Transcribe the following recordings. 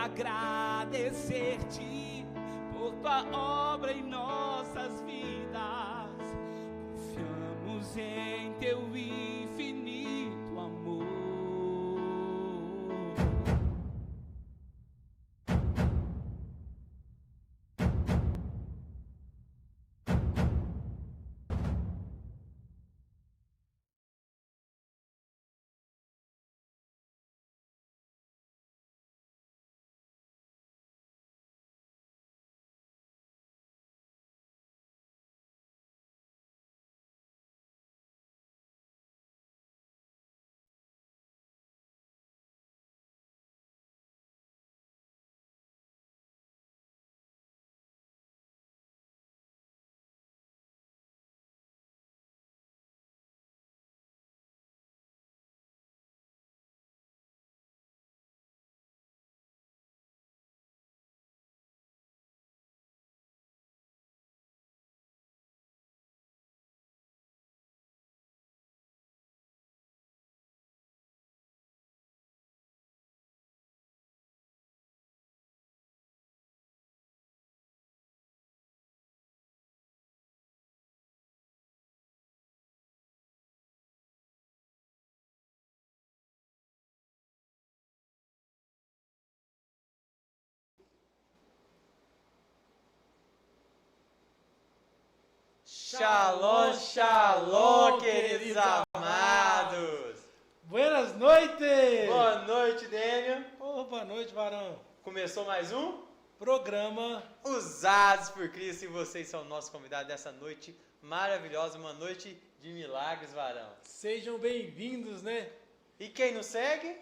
agradecer-te por tua obra em nossas vidas. Confiamos em teu infinito amor. Shalom, shalom, queridos amados. Buenas noites. Boa noite, Daniel. Oh, boa noite, varão. Começou mais um Programa Usados por Cristo e vocês são nossos convidados dessa noite maravilhosa, uma noite de milagres, varão. Sejam bem-vindos, né? E quem nos segue?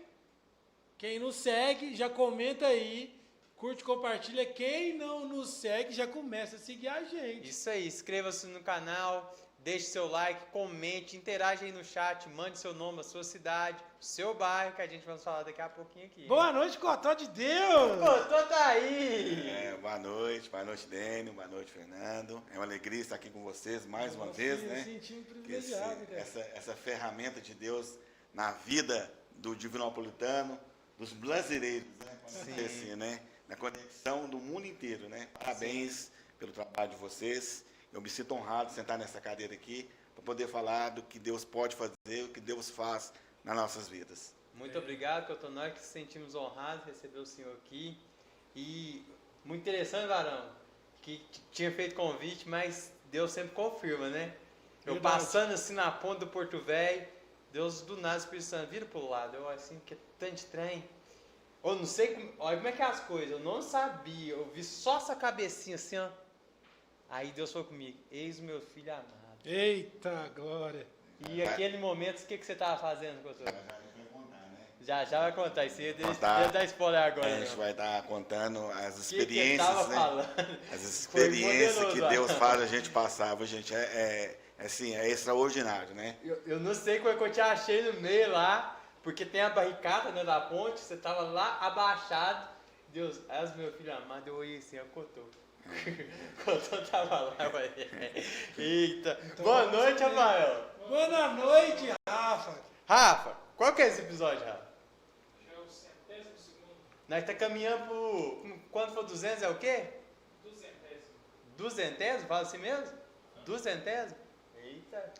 Quem nos segue, já comenta aí, curte, compartilha. Quem não nos segue, já começa a seguir a gente. Isso aí, inscreva-se no canal, deixe seu like, comente, interaja aí no chat, mande seu nome, a sua cidade, o seu bairro, que a gente vai falar daqui a pouquinho aqui. Boa noite, Cotó de Deus. Cotó tá aí. Boa noite, Dênio, boa noite, Fernando. É uma alegria estar aqui com vocês mais uma vez, né? Eu senti privilegiado, cara. Essa ferramenta de Deus na vida do Divinopolitano, dos brasileiros, né? Sim. Assim, né? Na conexão do mundo inteiro, né? Parabéns pelo trabalho de vocês. Eu me sinto honrado de sentar nessa cadeira aqui para poder falar do que Deus pode fazer, o que Deus faz nas nossas vidas. Muito obrigado, Cotó. Nós que nos sentimos honrados de receber o senhor aqui. E muito interessante, varão, que tinha feito convite, mas Deus sempre confirma, né? Eu passando assim na ponta do Porto Velho, Deus do nada, o Espírito Santo vira pro lado. Eu assim, que é tanto de trem. Eu não sei, olha como é que é as coisas, eu não sabia, eu vi só essa cabecinha assim, ó. Aí Deus falou comigo, eis o meu filho amado. Eita, glória. E aquele momento, o que você estava fazendo, Cotó? Vai contar, né? Já vai contar, isso ia dar spoiler agora. A gente vai estar contando as Que experiências, tava né? falando? As experiências que poderoso, Deus faz a gente passar, gente, assim, é extraordinário, né? Eu não sei como é que eu te achei no meio lá, porque tem a barricada, né, da ponte, você tava lá abaixado. Deus, és meu filho amado, eu olhei assim, Cotó. Cotó tava lá, ué. Eita. Então, boa noite, Rafael. Boa noite, Rafa. Rafa, qual que é esse episódio, Rafa? Já é o 102º. Nós tá caminhando pro... Quando for 200 é o quê? 200º. 200? Fala assim mesmo? 200? Eita.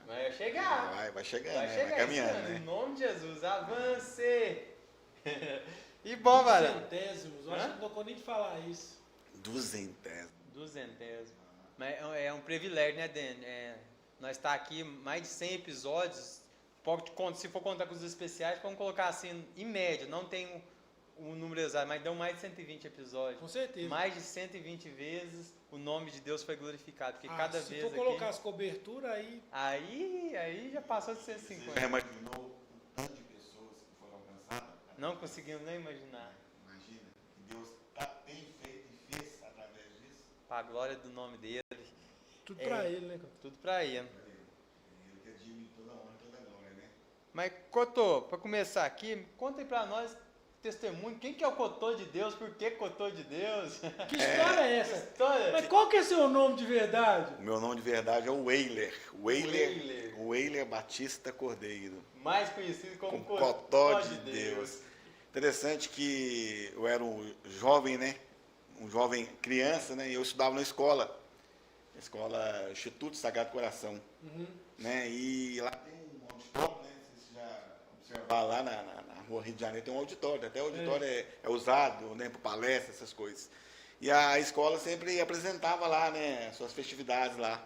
Vai chegar. Vai chegando, Vai né? chegar Vai caminhando, esse ano, né? em nome de Jesus, avance! E bom, varão? 200º, eu acho que não dou conta nem de falar isso. 200. 200. Mas é um privilégio, né, Dan? Nós tá aqui mais de 100 episódios. Se for contar com os especiais, vamos colocar assim, em média, não tem o número exato, mas dão mais de 120 episódios. Com certeza. Mais de 120 vezes o nome de Deus foi glorificado, porque cada vez se for colocar as coberturas aí... Aí já passou de 150. Você já imaginou o tanto de pessoas que foram alcançadas? Não conseguimos nem imaginar. Imagina que Deus tem feito e fez através disso. Para a glória do nome dele. Tudo pra ele, né, cara? Tudo para ele. Ele que é digno de toda honra e toda glória, né? Mas, Cotó, para começar aqui, conta aí para nós, testemunho, quem que é o Cotó de Deus? Por que Cotó de Deus? Que história é essa? História? Mas qual que é seu nome de verdade? O meu nome de verdade é Weiler. Weiler Batista Cordeiro. Mais conhecido como Com Cotó de Deus. Interessante que eu era um jovem, né? Um jovem criança, né? E eu estudava na escola Instituto Sagrado Coração, né? E lá tem um auditório, né? Vocês já observaram lá na rua Rio de Janeiro, tem um auditório, até o auditório é usado, né? Para palestras, essas coisas. E a escola sempre apresentava lá, né? Suas festividades lá.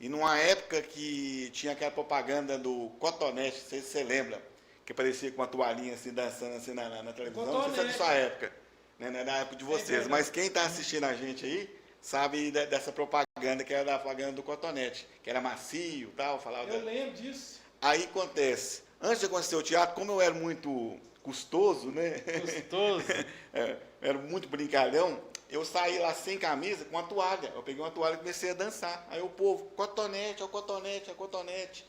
E numa época que tinha aquela propaganda do Cotonete, não sei se você lembra, que aparecia com uma toalhinha assim, dançando assim na televisão, não sei se é da sua época, né? Não é da época de vocês, mas quem está assistindo a gente aí, sabe dessa propaganda, que era da propaganda do Cotonete, que era macio e tal, falava... Eu lembro disso. Aí acontece, antes de acontecer o teatro, como eu era muito custoso, né? Custoso? Era muito brincalhão, eu saí lá sem camisa, com uma toalha. Eu peguei uma toalha e comecei a dançar. Aí o povo, Cotonete, é o Cotonete, é o Cotonete.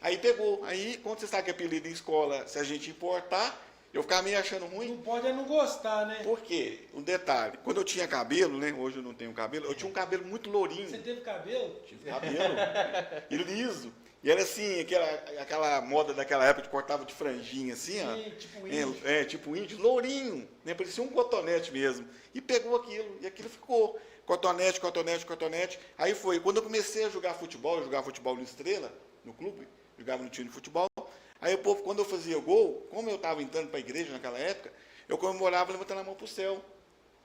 Aí pegou. Aí, quando você sabe que apelido em escola, se a gente importar, eu ficava meio achando ruim. Não pode é não gostar, né? Por quê? Um detalhe, quando eu tinha cabelo, né? Hoje eu não tenho cabelo, eu tinha um cabelo muito lourinho. Você teve cabelo? Tive cabelo. E liso. E era assim, aquela moda daquela época que cortava de franjinha, assim, ó. Sim, tipo índio. Tipo índio, lourinho, né? Parecia um cotonete mesmo. E pegou aquilo, e aquilo ficou. Cotonete, cotonete, cotonete. Aí foi, quando eu comecei a jogar futebol, eu jogava futebol no Estrela, no clube, jogava no time de futebol. Aí o povo, quando eu fazia gol, como eu estava entrando para a igreja naquela época, eu comemorava levantando a mão para o céu.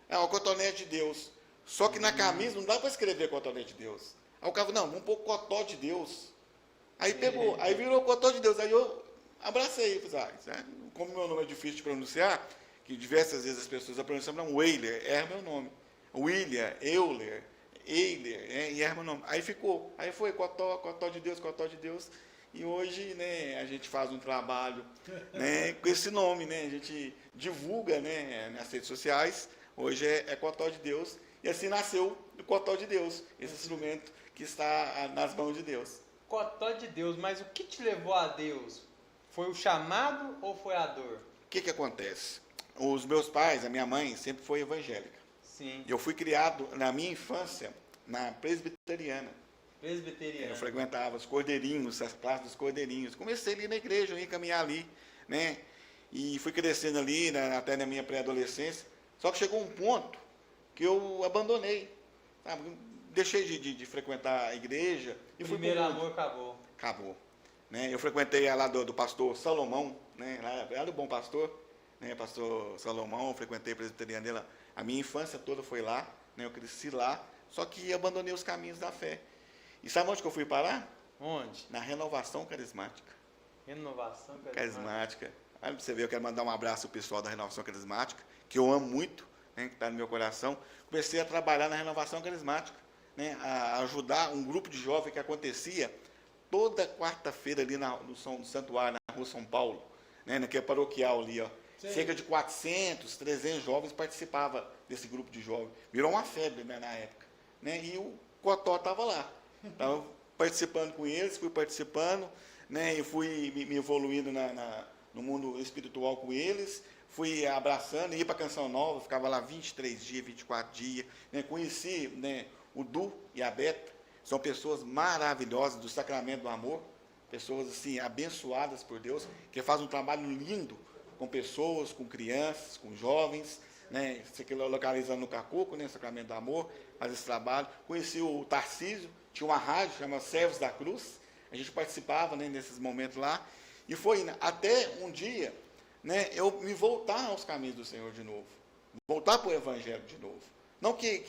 É o cotonete de Deus. Só que na camisa não dá para escrever cotonete de Deus. Aí o cara falou, não, vamos pôr cotó de Deus. Aí pegou, aí virou cotó de Deus. Aí eu abracei, falei, como meu nome é difícil de pronunciar, que diversas vezes as pessoas pronunciam, não, Weiler, é meu nome. William, Euler, Eiler, e é meu nome. Aí ficou, aí foi cotó de Deus, cotó de Deus. E hoje, né, a gente faz um trabalho, né, com esse nome, né, a gente divulga, né, nas redes sociais. Hoje é Cotó de Deus. E assim nasceu o Cotó de Deus, esse instrumento que está nas mãos de Deus. Cotó de Deus, mas o que te levou a Deus? Foi o chamado ou foi a dor? O que acontece? Os meus pais, a minha mãe, sempre foi evangélica. Sim. Eu fui criado, na minha infância, na presbiteriana. Presbiteriana. Eu frequentava os cordeirinhos, as classes dos cordeirinhos. Comecei ali na igreja, eu ia caminhar ali, né? E fui crescendo ali, até na minha pré-adolescência. Só que chegou um ponto que eu abandonei, sabe? Deixei de frequentar a igreja. E Primeiro amor acabou. Acabou. Né? Eu frequentei lá do pastor Salomão, né? Lá do Bom Pastor, né? Pastor Salomão, eu frequentei a presbiteriana dele. A minha infância toda foi lá, né? Eu cresci lá, só que abandonei os caminhos da fé. E sabe onde que eu fui parar? Onde? Na Renovação Carismática. Renovação Carismática. Olha pra você ver, eu quero mandar um abraço ao pessoal da Renovação Carismática, que eu amo muito, né? Que está no meu coração. Comecei a trabalhar na Renovação Carismática, né? A ajudar um grupo de jovens que acontecia toda quarta-feira ali no Santuário, na Rua São Paulo, né? Que é paroquial ali, ó. Sim. Cerca de 400, 300 jovens participavam desse grupo de jovens. Virou uma febre, né, na época. Né? E o Cotó estava lá. Estava participando com eles, fui participando, né? E fui me evoluindo no mundo espiritual com eles. Fui abraçando, ia para a Canção Nova, ficava lá 23 dias, 24 dias. Né? Conheci, né, o Du e a Beta. São pessoas maravilhosas do Sacramento do Amor. Pessoas assim, abençoadas por Deus, que fazem um trabalho lindo com pessoas, com crianças, com jovens, né? Isso aqui localizando no Cacuco, né? Sacramento do Amor, faz esse trabalho. Conheci o Tarcísio, tinha uma rádio, chama Servos da Cruz, a gente participava, né, nesses momentos lá, e foi até um dia, né, eu me voltar aos caminhos do Senhor de novo, voltar para o Evangelho de novo. Não que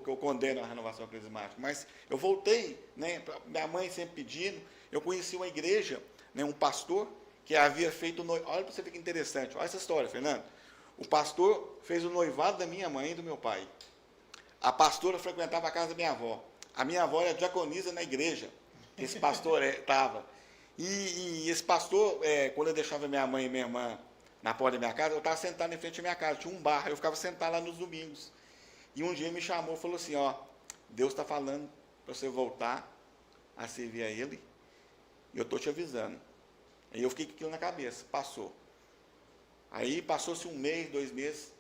eu condeno a renovação carismática, mas eu voltei, né, minha mãe sempre pedindo, eu conheci uma igreja, né, um pastor, que havia feito, olha para você ver que interessante, olha essa história, Fernando. O pastor fez o noivado da minha mãe e do meu pai. A pastora frequentava a casa da minha avó. A minha avó era diaconisa na igreja, que esse pastor estava. E esse pastor, quando eu deixava minha mãe e minha irmã na porta da minha casa, eu estava sentado em frente à minha casa, tinha um bar, eu ficava sentado lá nos domingos. E um dia me chamou e falou assim, ó, Deus está falando para você voltar a servir a Ele, e eu estou te avisando. Aí eu fiquei com aquilo na cabeça, passou. Aí passou-se 1 mês, 2 meses,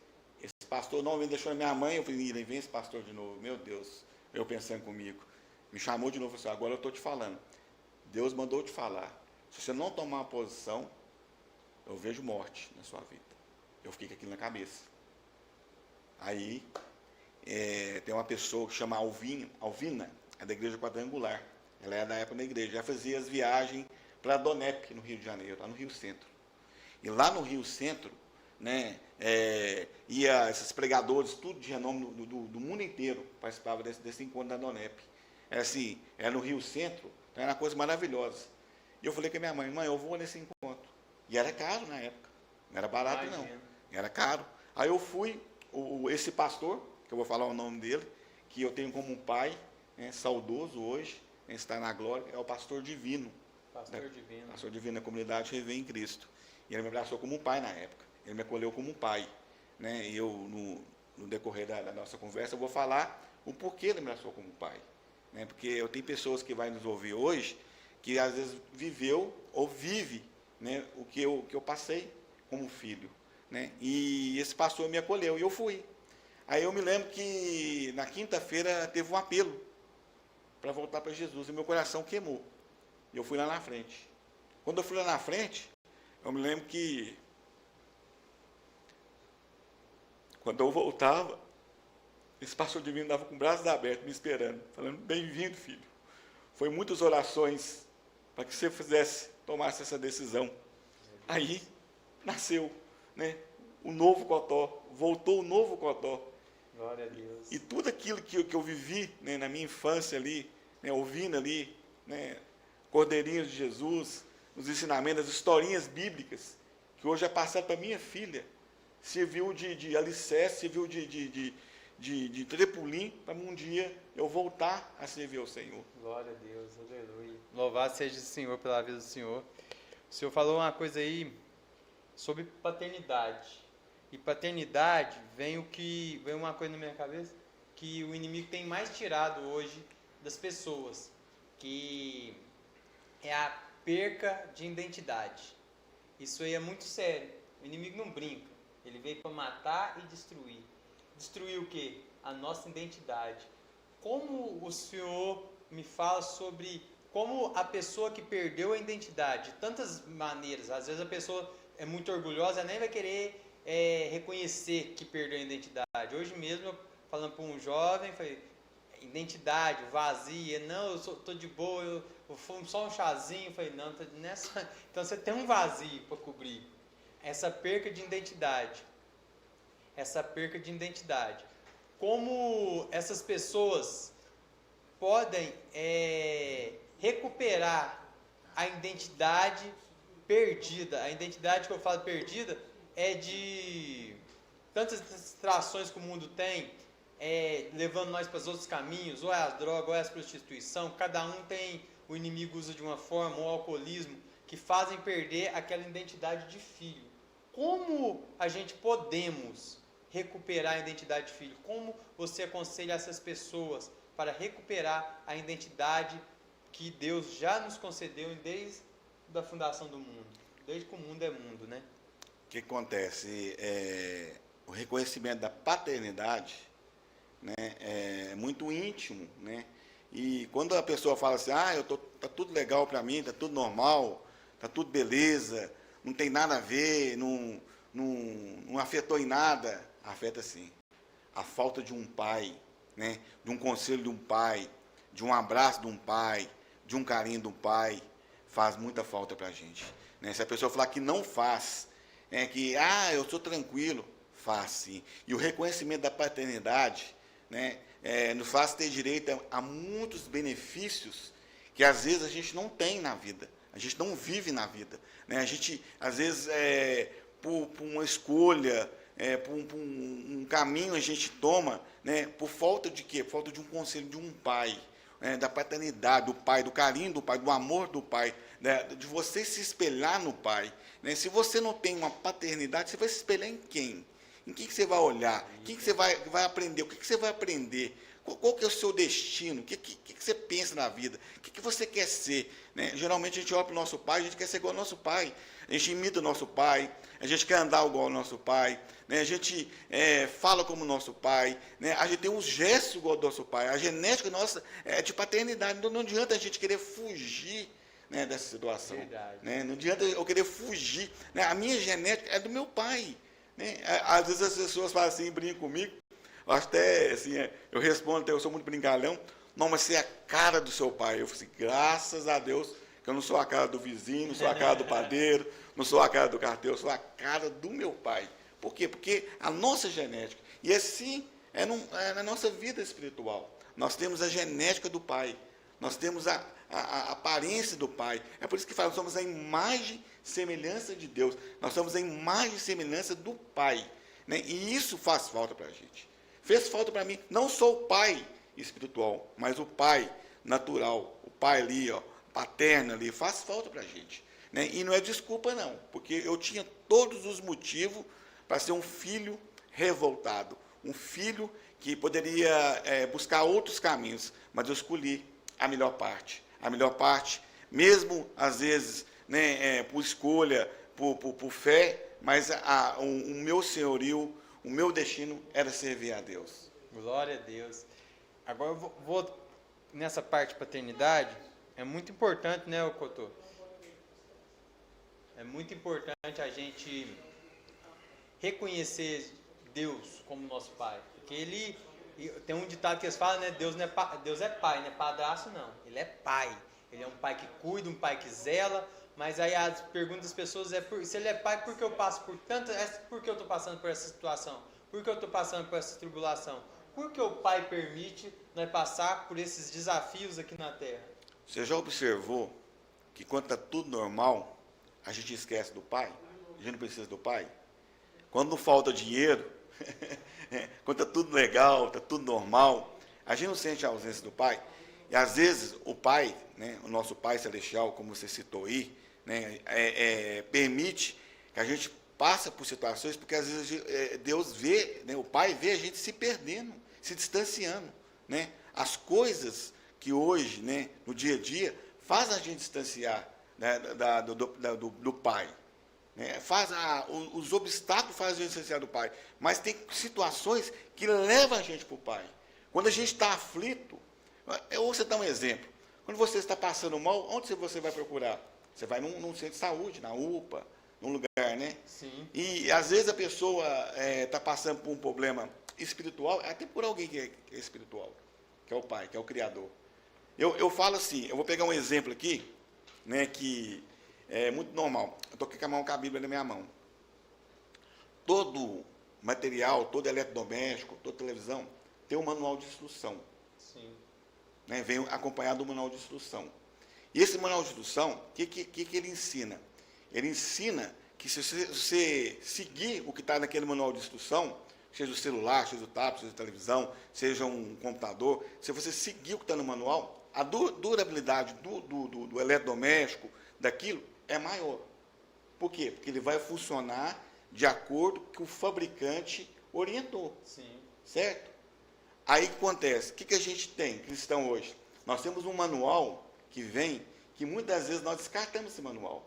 esse pastor não me deixou na minha mãe, eu falei, vem esse pastor de novo, meu Deus, eu pensando comigo. Me chamou de novo, falou assim, agora eu estou te falando. Deus mandou te falar, se você não tomar uma posição, eu vejo morte na sua vida. Eu fiquei com aquilo na cabeça. Aí, tem uma pessoa que chama Alvina, é da Igreja Quadrangular. Ela é da época da igreja. Já fazia as viagens para Donep, no Rio de Janeiro, lá no Rio Centro. E lá no Rio Centro, né, ia esses pregadores, tudo de renome do mundo inteiro, participava desse encontro da Donep. Era assim, era no Rio Centro, então era uma coisa maravilhosa. E eu falei com a minha mãe, eu vou nesse encontro. E era caro na época, não era barato não, era caro. Aí eu fui, esse pastor, que eu vou falar o nome dele, que eu tenho como um pai, né, saudoso hoje, está na glória, é o pastor Divino. Pastor Divino. Pastor Divino da comunidade Rever em Cristo. E ele me abraçou como um pai na época. Ele me acolheu como um pai. Né? E eu, no decorrer da nossa conversa, eu vou falar o porquê ele me abraçou como pai. Né? Porque eu tenho pessoas que vão nos ouvir hoje, que às vezes viveu ou vive, né, o que eu passei como filho. Né? E esse pastor me acolheu e eu fui. Aí eu me lembro que na quinta-feira teve um apelo para voltar para Jesus, e meu coração queimou. E eu fui lá na frente. Quando eu fui lá na frente, eu me lembro que, quando eu voltava, esse pastor divino estava com os braços abertos, me esperando, falando, bem-vindo, filho. Foi muitas orações para que você tomasse essa decisão. Aí, nasceu, né, o novo Cotó, voltou o novo Cotó. Glória a Deus. E tudo aquilo que eu vivi, né, na minha infância ali, né, ouvindo ali, né, Cordeirinhos de Jesus, os ensinamentos, as historinhas bíblicas, que hoje é passado para minha filha, serviu de alicerce, serviu de trepulim, para um dia eu voltar a servir ao Senhor. Glória a Deus, aleluia. Louvado seja o Senhor pela vida do Senhor. O Senhor falou uma coisa aí sobre paternidade. E paternidade, vem uma coisa na minha cabeça, que o inimigo tem mais tirado hoje das pessoas, que é a perca de identidade. Isso aí é muito sério. O inimigo não brinca. Ele veio para matar e destruir. Destruir o quê? A nossa identidade. Como o Senhor me fala sobre como a pessoa que perdeu a identidade, de tantas maneiras, às vezes a pessoa é muito orgulhosa, nem vai querer reconhecer que perdeu a identidade. Hoje mesmo, eu falando para um jovem, falei, identidade, vazia, não, eu estou de boa, eu fumo só um chazinho, falei, não, então você tem um vazio para cobrir. Essa perca de identidade. Como essas pessoas podem recuperar a identidade perdida. A identidade que eu falo perdida é de tantas distrações que o mundo tem, levando nós para os outros caminhos, ou é as drogas, ou é a prostituição. Cada um tem, o inimigo usa de uma forma, ou o alcoolismo, que fazem perder aquela identidade de filho. Como a gente podemos recuperar a identidade de filho? Como você aconselha essas pessoas para recuperar a identidade que Deus já nos concedeu desde a fundação do mundo? Desde que o mundo é mundo, né? O que acontece? O reconhecimento da paternidade, né, é muito íntimo, né? E quando a pessoa fala assim, tá tudo legal para mim, tá tudo normal, tá tudo beleza, não tem nada a ver, não afetou em nada, afeta sim. A falta de um pai, né, de um conselho de um pai, de um abraço de um pai, de um carinho de um pai, faz muita falta para a gente. Né? Se a pessoa falar que não faz, que eu sou tranquilo, faz sim. E o reconhecimento da paternidade, né, nos faz ter direito a muitos benefícios que às vezes a gente não tem na vida, a gente não vive na vida. Né? A gente, às vezes, por uma escolha, por um caminho a gente toma, né, por falta de quê? Por falta de um conselho de um pai, da paternidade do pai, do carinho do pai, do amor do pai, né, de você se espelhar no pai. Né? Se você não tem uma paternidade, você vai se espelhar em quem? Em quem que você vai olhar? O que você vai aprender? O que você vai aprender? Qual que é o seu destino? O que você pensa na vida? O que você quer ser? Né? Geralmente a gente olha para o nosso pai, a gente quer ser igual ao nosso pai. A gente imita o nosso pai, a gente quer andar igual ao nosso pai, né? A gente fala como o nosso pai, né? A gente tem uns gestos igual ao nosso pai. A genética nossa é de paternidade, então não adianta a gente querer fugir, né, dessa situação. Né? Não adianta eu querer fugir. Né? A minha genética é do meu pai. Né? Às vezes as pessoas falam assim, brincam comigo, eu acho até, assim, eu respondo até, eu sou muito brincalhão, não, mas você é a cara do seu pai. Eu falei assim, graças a Deus, que eu não sou a cara do vizinho, não sou a cara do padeiro, não sou a cara do carteiro, eu sou a cara do meu pai. Por quê? Porque a nossa genética, e assim é na nossa vida espiritual, nós temos a genética do pai, nós temos a aparência do pai. É por isso que falamos, somos a imagem e semelhança de Deus, nós somos a imagem e semelhança do pai. Né? E isso faz falta para a gente. Fez falta para mim, não sou o pai espiritual, mas o pai natural, o pai ali, ó, paterno ali, faz falta para a gente. Né? E não é desculpa não, porque eu tinha todos os motivos para ser um filho revoltado, um filho que poderia buscar outros caminhos, mas eu escolhi a melhor parte, mesmo às vezes, né, por escolha, por fé, mas o meu senhorio, o meu destino era servir a Deus. Glória a Deus. Agora eu vou nessa parte de paternidade, é muito importante, né, Cotô? É muito importante a gente reconhecer Deus como nosso pai, porque ele tem um ditado que eles falam, né, Deus é pai, não é padrasto não, ele é pai, ele é um pai que cuida, um pai que zela, mas aí as perguntas das pessoas se ele é pai, por que eu passo por tanto, por que eu estou passando por essa situação, por que eu estou passando por essa tribulação, por que o pai permite nós passar por esses desafios aqui na terra? Você já observou que quando está tudo normal, a gente esquece do pai? A gente não precisa do pai? Quando não falta dinheiro, quando está tudo legal, está tudo normal, a gente não sente a ausência do pai. E às vezes o pai, né, o nosso pai celestial, como você citou aí, né, permite que a gente passe por situações, porque às vezes Deus vê, né, o pai vê a gente se perdendo, se distanciando. Né? As coisas que hoje, né, no dia a dia, fazem a gente distanciar, né, do pai. Né? Os obstáculos fazem a gente distanciar do pai. Mas tem situações que levam a gente para o pai. Quando a gente está aflito, eu vou citar um exemplo. Quando você está passando mal, onde você vai procurar? Você vai num centro de saúde, na UPA, num lugar, né? Sim. E às vezes a pessoa está passando por um problema espiritual, até por alguém que é espiritual, que é o pai, que é o Criador. Eu falo assim, eu vou pegar um exemplo aqui, né, que é muito normal. Eu estou aqui com a Bíblia na minha mão. Todo material, todo eletrodoméstico, toda televisão, tem um manual de instrução. Sim. Né, vem acompanhado do manual de instrução. E esse manual de instrução, o que ele ensina? Ele ensina que se você seguir o que está naquele manual de instrução, seja o celular, seja o tablet, seja a televisão, seja um computador, se você seguir o que está no manual, a durabilidade do eletrodoméstico, daquilo, é maior. Por quê? Porque ele vai funcionar de acordo com o que o fabricante orientou. Sim. Certo? Aí o que acontece? O que a gente tem, cristão, hoje? Nós temos um manual que vem, que muitas vezes nós descartamos esse manual.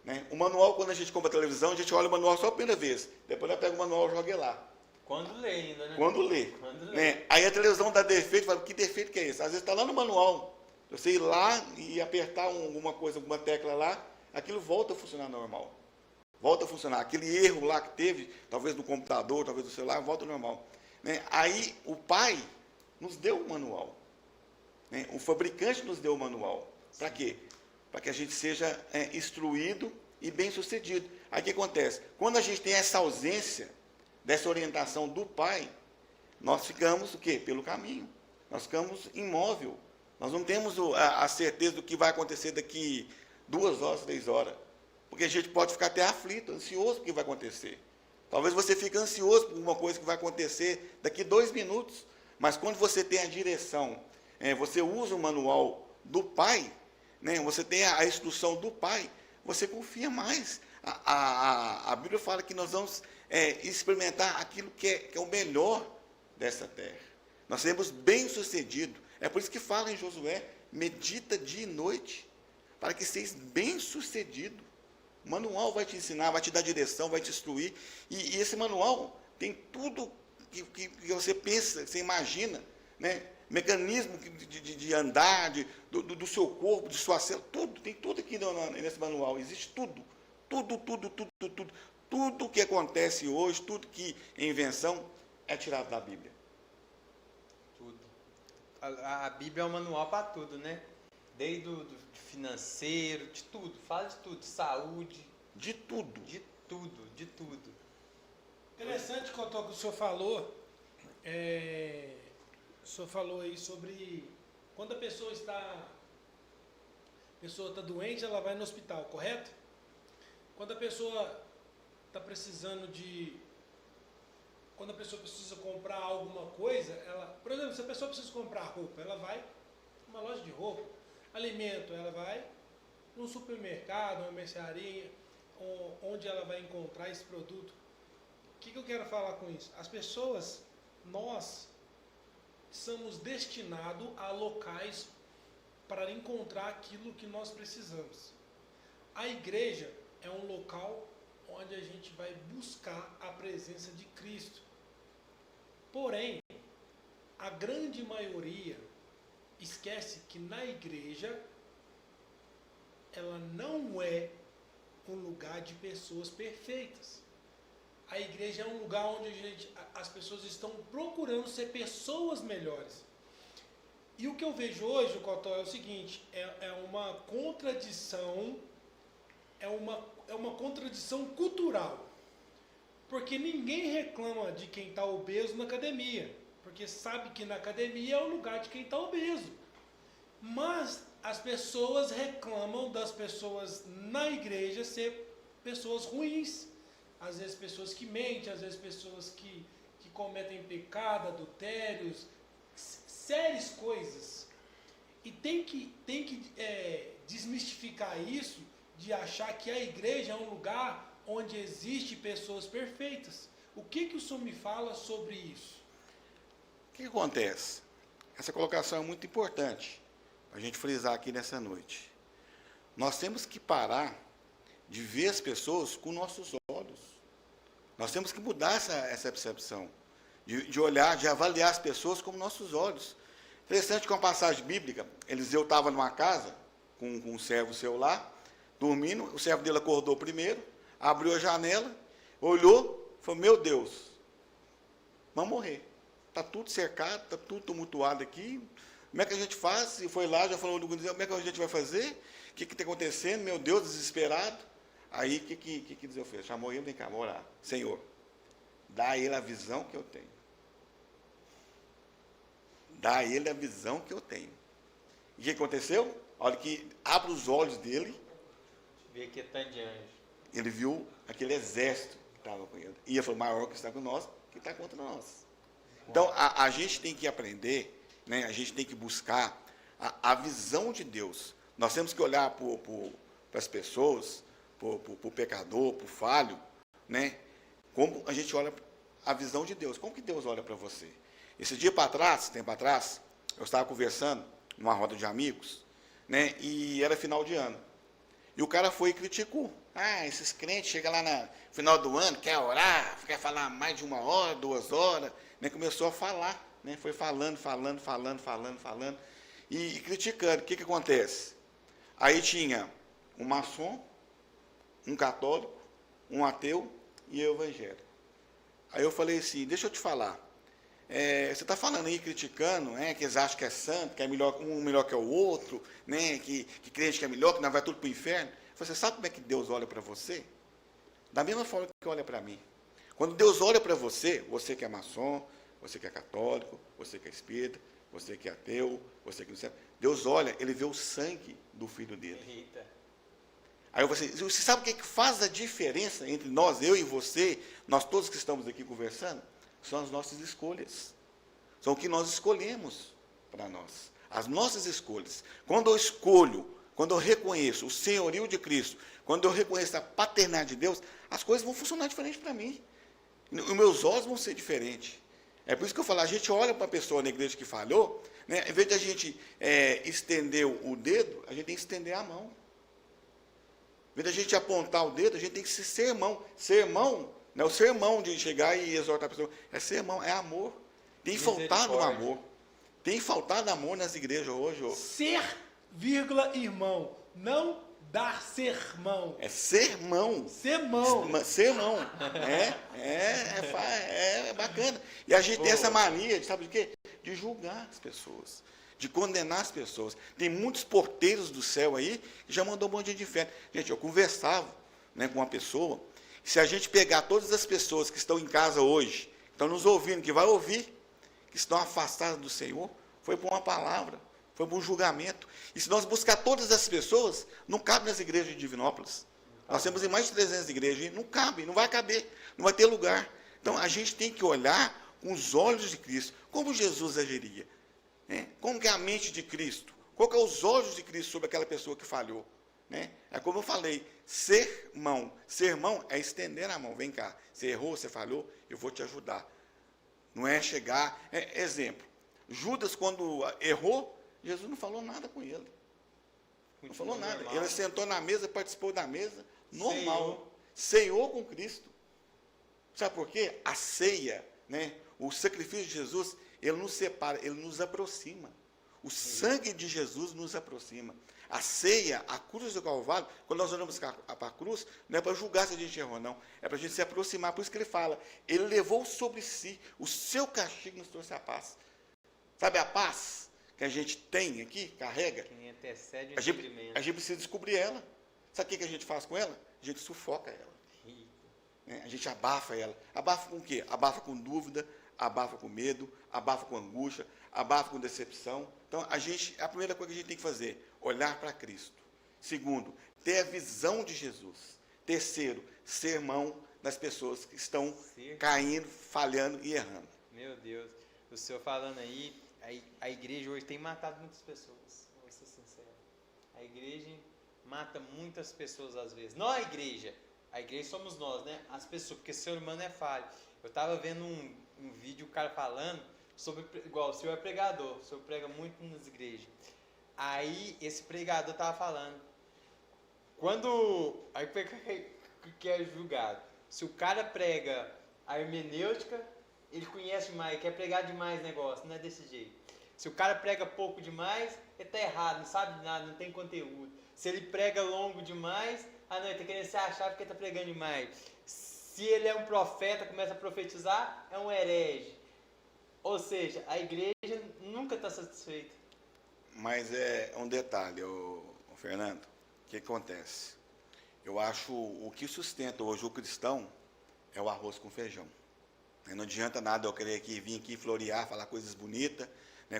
Né? O manual, quando a gente compra a televisão, a gente olha o manual só a primeira vez. Depois nós pega o manual e joga lá. Quando lê ainda, né? Quando lê. Né? Aí a televisão dá defeito, fala, que defeito que é esse? Às vezes está lá no manual. Você ir lá e apertar alguma coisa, alguma tecla lá, aquilo volta a funcionar normal. Volta a funcionar. Aquele erro lá que teve, talvez no computador, talvez no celular, volta ao normal. Né? Aí o pai nos deu o manual. Né? O fabricante nos deu o manual. Para quê? Para que a gente seja instruído e bem sucedido. Aí o que acontece? Quando a gente tem essa ausência dessa orientação do pai, nós ficamos o quê? Pelo caminho. Nós ficamos imóvel. Nós não temos a certeza do que vai acontecer daqui 2 horas, 3 horas. Porque a gente pode ficar até aflito, ansioso com o que vai acontecer. Talvez você fique ansioso por uma coisa que vai acontecer daqui 2 minutos. Mas quando você tem a direção, você usa o manual do pai, né, você tem a instrução do pai, você confia mais. A Bíblia fala que nós vamos experimentar aquilo que é o melhor dessa terra. Nós seremos bem-sucedidos. É por isso que fala em Josué, medita dia e noite, para que sejas bem-sucedido. O manual vai te ensinar, vai te dar direção, vai te instruir. E esse manual tem tudo que você pensa, que você imagina, né? Mecanismo de andar, do seu corpo, de sua célula, tudo, tem tudo aqui nesse manual, existe tudo. Tudo. Tudo que acontece hoje, tudo que é invenção, é tirado da Bíblia. Tudo. A Bíblia é um manual para tudo, né? Desde o financeiro, de tudo. Fala de tudo. De saúde. De tudo. De tudo, de tudo. Interessante que o senhor falou. O senhor falou aí sobre quando a pessoa está doente, ela vai no hospital, correto? Quando a pessoa está precisando quando a pessoa precisa comprar alguma coisa, por exemplo, se a pessoa precisa comprar roupa, ela vai numa loja de roupa. Alimento, ela vai num supermercado, uma mercearia, onde ela vai encontrar esse produto. O que eu quero falar com isso? As pessoas, nós somos destinados a locais para encontrar aquilo que nós precisamos. A igreja é um local onde a gente vai buscar a presença de Cristo. Porém, a grande maioria esquece que na igreja ela não é um lugar de pessoas perfeitas. A igreja é um lugar onde as pessoas estão procurando ser pessoas melhores. E o que eu vejo hoje, Cotó, é o seguinte, é uma contradição, é uma contradição cultural. Porque ninguém reclama de quem está obeso na academia, porque sabe que na academia é o lugar de quem está obeso. Mas as pessoas reclamam das pessoas na igreja ser pessoas ruins. Às vezes pessoas que mentem, às vezes pessoas que cometem pecado, adultérios, sérias coisas. E tem que desmistificar isso, de achar que a igreja é um lugar onde existe pessoas perfeitas. O que o senhor me fala sobre isso? O que acontece? Essa colocação é muito importante, para a gente frisar aqui nessa noite. Nós temos que parar de ver as pessoas com nossos olhos. Nós temos que mudar essa percepção, de olhar, de avaliar as pessoas com nossos olhos. Interessante que uma passagem bíblica, Eliseu estava numa casa, com um servo seu lá, dormindo, o servo dele acordou primeiro, abriu a janela, olhou, falou, meu Deus, vamos morrer. Está tudo cercado, está tudo tumultuado aqui, como é que a gente faz? E foi lá, já falou, como é que a gente vai fazer? O que está acontecendo? Meu Deus, desesperado. Aí, o que Eliseu fez? Chamou ele, vem cá, vamos orar. Senhor, dá a ele a visão que eu tenho. Dá a ele a visão que eu tenho. E o que aconteceu? Olha que abre os olhos dele. Vê que é tanto de anjo. Ele viu aquele exército que estava com ele. E ele falou, maior que está com nós, que está contra nós. Então, a gente tem que aprender, né, a gente tem que buscar a visão de Deus. Nós temos que olhar para as pessoas, para o pecador, para o falho, né, como a gente olha a visão de Deus. Como que Deus olha para você? Esse tempo atrás, eu estava conversando numa roda de amigos, né, e era final de ano. E o cara foi e criticou. Esses crentes chegam lá no final do ano, quer orar, quer falar mais de 1 hora, 2 horas, né, começou a falar, né, foi falando, e criticando. O que acontece? Aí tinha um maçom, um católico, um ateu e o evangélico. Aí eu falei assim, deixa eu te falar, você está falando aí, criticando, que eles acham que é santo, que é melhor, um melhor que o outro, né, que crente que é melhor, que nós vai tudo para o inferno. Você sabe como é que Deus olha para você? Da mesma forma que olha para mim. Quando Deus olha para você, você que é maçom, você que é católico, você que é espírita, você que é ateu, você que não sabe, Deus olha, ele vê o sangue do filho dele. Eita. Aí você sabe o que faz a diferença entre nós, eu e você, nós todos que estamos aqui conversando? São as nossas escolhas. São o que nós escolhemos para nós. As nossas escolhas. Quando eu escolho, quando eu reconheço o senhorio de Cristo, quando eu reconheço a paternidade de Deus, as coisas vão funcionar diferente para mim. Os meus olhos vão ser diferentes. É por isso que eu falo, a gente olha para a pessoa na igreja que falhou, né, em vez de a gente estender o dedo, a gente tem que estender a mão. Em vez de a gente apontar o dedo, a gente tem que ser sermão. Sermão, não é o sermão de chegar e exortar a pessoa. É sermão, é amor. Tem faltado amor. Tem faltado amor nas igrejas hoje. Ser, irmão, não dar sermão. É sermão. Sermão. Sermão. É bacana. E a gente tem essa mania, sabe de quê? De julgar as pessoas, de condenar as pessoas. Tem muitos porteiros do céu aí que já mandou um monte de inferno. Gente, eu conversava, né, com uma pessoa. Se a gente pegar todas as pessoas que estão em casa hoje, que estão nos ouvindo, que vai ouvir, que estão afastadas do Senhor, foi por uma palavra, foi por um julgamento. E se nós buscar todas as pessoas, não cabe nas igrejas de Divinópolis. Nós temos em mais de 300 igrejas, e não cabe, não vai caber, não vai ter lugar. Então, a gente tem que olhar com os olhos de Cristo, como Jesus agiria, né? Como que é a mente de Cristo, qual que é os olhos de Cristo sobre aquela pessoa que falhou, né? É como eu falei, sermão é estender a mão, vem cá, você errou, você falhou, eu vou te ajudar. Não é chegar, exemplo, Judas quando errou, Jesus não falou nada com ele, não falou nada, normal. Ele sentou na mesa, participou da mesa, normal, ceiou com Cristo. Sabe por quê? A ceia, né? O sacrifício de Jesus, ele nos separa, ele nos aproxima. O sangue de Jesus nos aproxima. A ceia, a cruz do Calvário, quando nós olhamos para a cruz, não é para julgar se a gente errou, não. É para a gente se aproximar. Por isso que ele fala, ele levou sobre si o seu castigo, nos trouxe a paz. Sabe a paz que a gente tem aqui, carrega? Quem antecede o a gente precisa descobrir ela. Sabe o que a gente faz com ela? A gente sufoca ela. A gente abafa ela. Abafa com o quê? Abafa com dúvida, abafa com medo, abafa com angústia, abafa com decepção. Então, a primeira coisa que a gente tem que fazer, olhar para Cristo. Segundo, ter a visão de Jesus. Terceiro, sermão das pessoas que estão caindo, falhando e errando. Meu Deus, o senhor falando aí, a igreja hoje tem matado muitas pessoas, vou ser sincero. A igreja mata muitas pessoas às vezes. Não a igreja somos nós, né? As pessoas, porque o ser humano é falho. Eu estava vendo um vídeo, o cara falando sobre, igual, o senhor é pregador, o senhor prega muito nas igrejas. Aí, esse pregador estava falando, aí que é julgado. Se o cara prega a hermenêutica, ele conhece demais, quer pregar demais negócio, não é desse jeito. Se o cara prega pouco demais, ele está errado, não sabe nada, não tem conteúdo. Se ele prega longo demais, não, ele está querendo se achar porque está pregando demais. Se ele é um profeta, começa a profetizar, é um herege. Ou seja, a igreja nunca está satisfeita. Mas é um detalhe, Fernando, o que acontece? Eu acho o que sustenta hoje o cristão é o arroz com feijão. Não adianta nada eu querer vir aqui florear, falar coisas bonitas, né,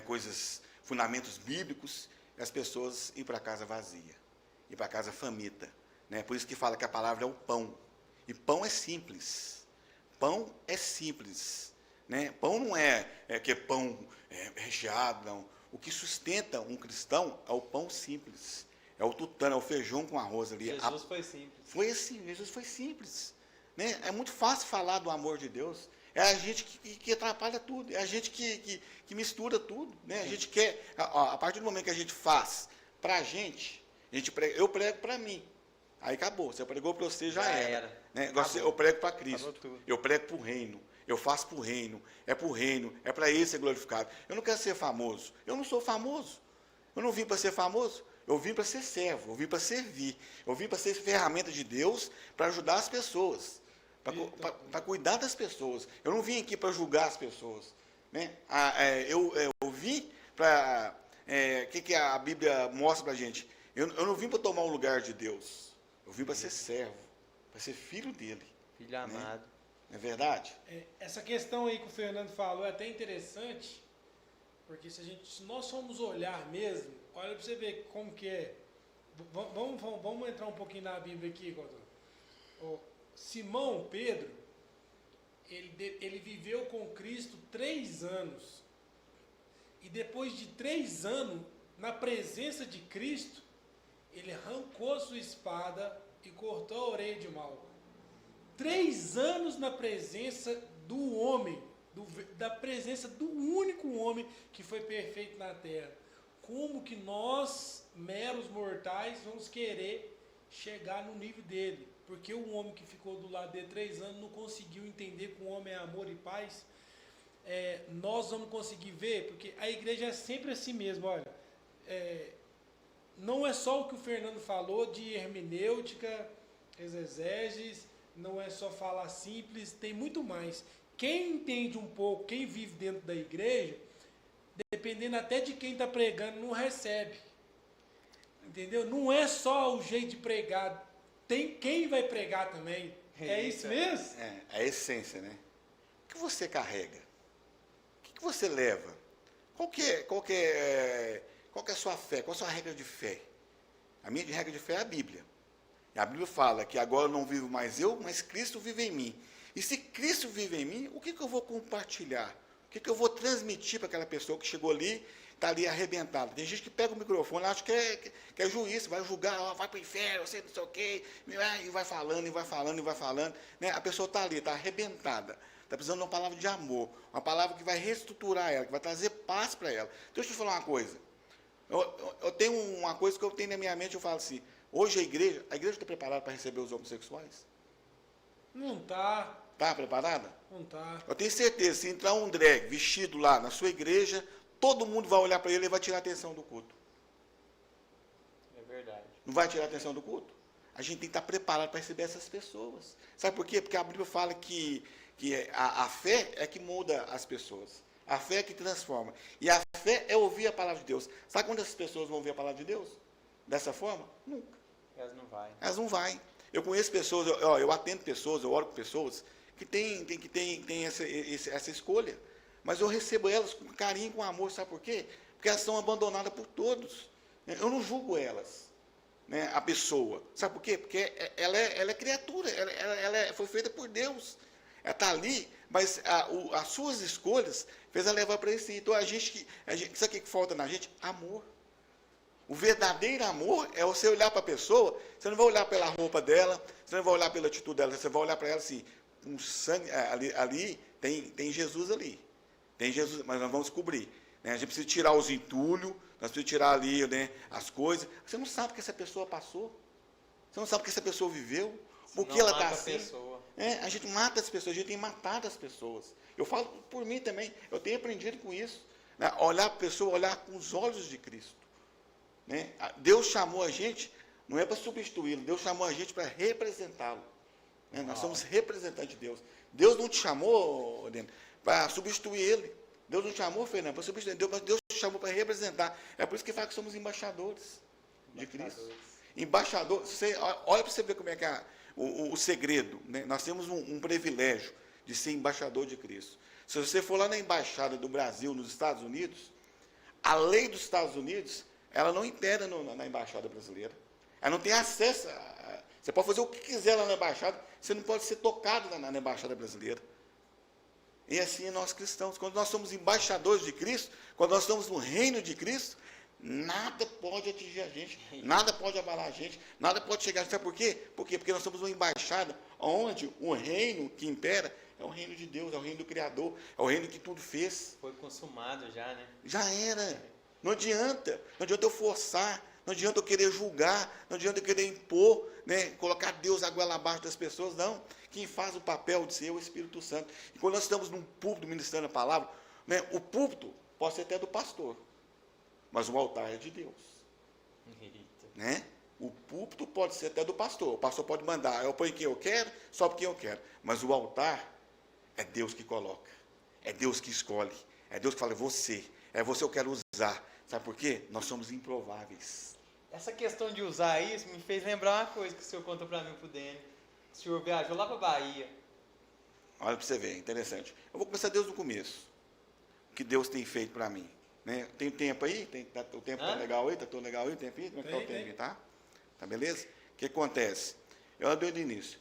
fundamentos bíblicos, e as pessoas ir para casa vazia, ir para casa faminta. Né? Por isso que fala que a palavra é o pão. E pão é simples. Pão é simples. Né? Pão não é que é pão recheado, não. O que sustenta um cristão é o pão simples. É o tutano, é o feijão com arroz ali. Jesus foi simples. Foi assim, Jesus foi simples. Né? É muito fácil falar do amor de Deus. É a gente que atrapalha tudo. É a gente que mistura tudo. Né? A gente quer, a partir do momento que a gente faz para a gente eu prego para mim. Aí acabou. Você pregou para você, já era. Né? Eu prego para Cristo. Eu prego para o reino. Eu faço para o reino. É para o reino. É para ele ser glorificado. Eu não quero ser famoso. Eu não sou famoso. Eu não vim para ser famoso. Eu vim para ser servo. Eu vim para servir. Eu vim para ser ferramenta de Deus para ajudar as pessoas. Para cuidar das pessoas. Eu não vim aqui para julgar as pessoas. Né? Eu vim para... O que a Bíblia mostra para a gente? Eu não vim para tomar o lugar de Deus. Eu vim para ser servo, para ser filho dele. Filho amado. Não é verdade? Essa questão aí que o Fernando falou é até interessante, porque se nós formos olhar mesmo, olha para você ver como que é. Vamos entrar um pouquinho na Bíblia aqui, Gordon. Simão Pedro, ele viveu com Cristo 3 anos. E depois de 3 anos, na presença de Cristo, ele arrancou sua espada e cortou a orelha de Malco. 3 anos na presença do homem, da presença do único homem que foi perfeito na terra. Como que nós, meros mortais, vamos querer chegar no nível dele? Porque o homem que ficou do lado dele 3 anos não conseguiu entender que o homem é amor e paz. Nós vamos conseguir ver, porque a igreja é sempre assim mesmo, olha. não é só o que o Fernando falou de hermenêutica, exegeses, não é só falar simples, tem muito mais. Quem entende um pouco, quem vive dentro da igreja, dependendo até de quem está pregando, não recebe. Entendeu? Não é só o jeito de pregar, tem quem vai pregar também. É isso mesmo? É a essência, né? O que você carrega? O que você leva? Qual que é a sua fé? Qual a sua regra de fé? A minha regra de fé é a Bíblia. E a Bíblia fala que agora não vivo mais eu, mas Cristo vive em mim. E se Cristo vive em mim, o que eu vou compartilhar? O que eu vou transmitir para aquela pessoa que chegou ali, está ali arrebentada? Tem gente que pega o microfone, acha que é juiz, vai julgar, ó, vai para o inferno, você não sei o quê, e vai falando, e vai falando, e vai falando. Né? A pessoa está ali, está arrebentada. Está precisando de uma palavra de amor, uma palavra que vai reestruturar ela, que vai trazer paz para ela. Deixa eu te falar uma coisa. Eu tenho uma coisa que eu tenho na minha mente, eu falo assim, hoje a igreja está preparada para receber os homossexuais? Não está. Está preparada? Não está. Eu tenho certeza, se entrar um drag vestido lá na sua igreja, todo mundo vai olhar para ele e vai tirar a atenção do culto. É verdade. Não vai tirar a atenção do culto? A gente tem que estar preparado para receber essas pessoas. Sabe por quê? Porque a Bíblia fala que a fé é que muda as pessoas. A fé é que transforma. E a fé é ouvir a palavra de Deus. Sabe quando essas pessoas vão ouvir a palavra de Deus? Dessa forma? Nunca. Elas não vai. Elas não vão. Eu conheço pessoas, eu atendo pessoas, eu oro com pessoas que têm essa escolha. Mas eu recebo elas com carinho, com amor. Sabe por quê? Porque elas são abandonadas por todos. Eu não julgo elas, né, a pessoa. Sabe por quê? Porque ela é criatura, ela foi feita por Deus. Ela está ali, mas as suas escolhas fez ela levar para esse. Então, sabe o que falta na gente? Amor. O verdadeiro amor é você olhar para a pessoa, você não vai olhar pela roupa dela, você não vai olhar pela atitude dela, você vai olhar para ela assim, com sangue, ali tem Jesus ali. Tem Jesus, mas nós vamos descobrir. Né? A gente precisa tirar os entulhos, nós precisamos tirar ali, né, as coisas. Você não sabe o que essa pessoa passou. Você não sabe o que essa pessoa viveu. Por que ela está assim? A gente mata as pessoas, a gente tem matado as pessoas. Eu falo por mim também, eu tenho aprendido com isso. Né? Olhar para a pessoa, olhar com os olhos de Cristo. Né? Deus chamou a gente, não é para substituí-lo, Deus chamou a gente para representá-lo. Né? Nós somos representantes de Deus. Deus não te chamou, para substituir ele. Deus não te chamou, Fernando, para substituir Deus, mas Deus te chamou para representar. É por isso que fala que somos embaixadores de Cristo. Embaixador, olha para você ver como é que é o segredo. Né? Nós temos um privilégio de ser embaixador de Cristo. Se você for lá na embaixada do Brasil, nos Estados Unidos, a lei dos Estados Unidos, ela não impera na embaixada brasileira. Ela não tem acesso você pode fazer o que quiser lá na embaixada, você não pode ser tocado na embaixada brasileira. E assim nós cristãos, quando nós somos embaixadores de Cristo, quando nós estamos no reino de Cristo, nada pode atingir a gente, nada pode abalar a gente, nada pode chegar. Sabe por quê? Porque nós somos uma embaixada onde o reino que impera é o reino de Deus, é o reino do Criador, é o reino que tudo fez. Foi consumado já, né? Já era. Não adianta eu forçar, não adianta eu querer julgar, não adianta eu querer impor, né, colocar Deus a goela abaixo das pessoas, não. Quem faz o papel de ser é o Espírito Santo. E quando nós estamos num púlpito ministrando a palavra, né, o púlpito pode ser até do pastor, mas o altar é de Deus. Né? O púlpito pode ser até do pastor, o pastor pode mandar, eu ponho quem eu quero, só porque eu quero, mas o altar é Deus que coloca, é Deus que escolhe, é Deus que fala, é você eu quero usar. Sabe por quê? Nós somos improváveis. Essa questão de usar isso me fez lembrar uma coisa que o senhor contou para mim, pro Dani. O senhor viajou lá para a Bahia. Olha para você ver, interessante. Eu vou começar Deus no começo. O que Deus tem feito para mim. Né? Tem tempo aí? O tempo está legal aí? Está tudo legal aí? O tempo aí? Como é que está o tempo aí, tá? Tá beleza? O que acontece? Eu desde o início.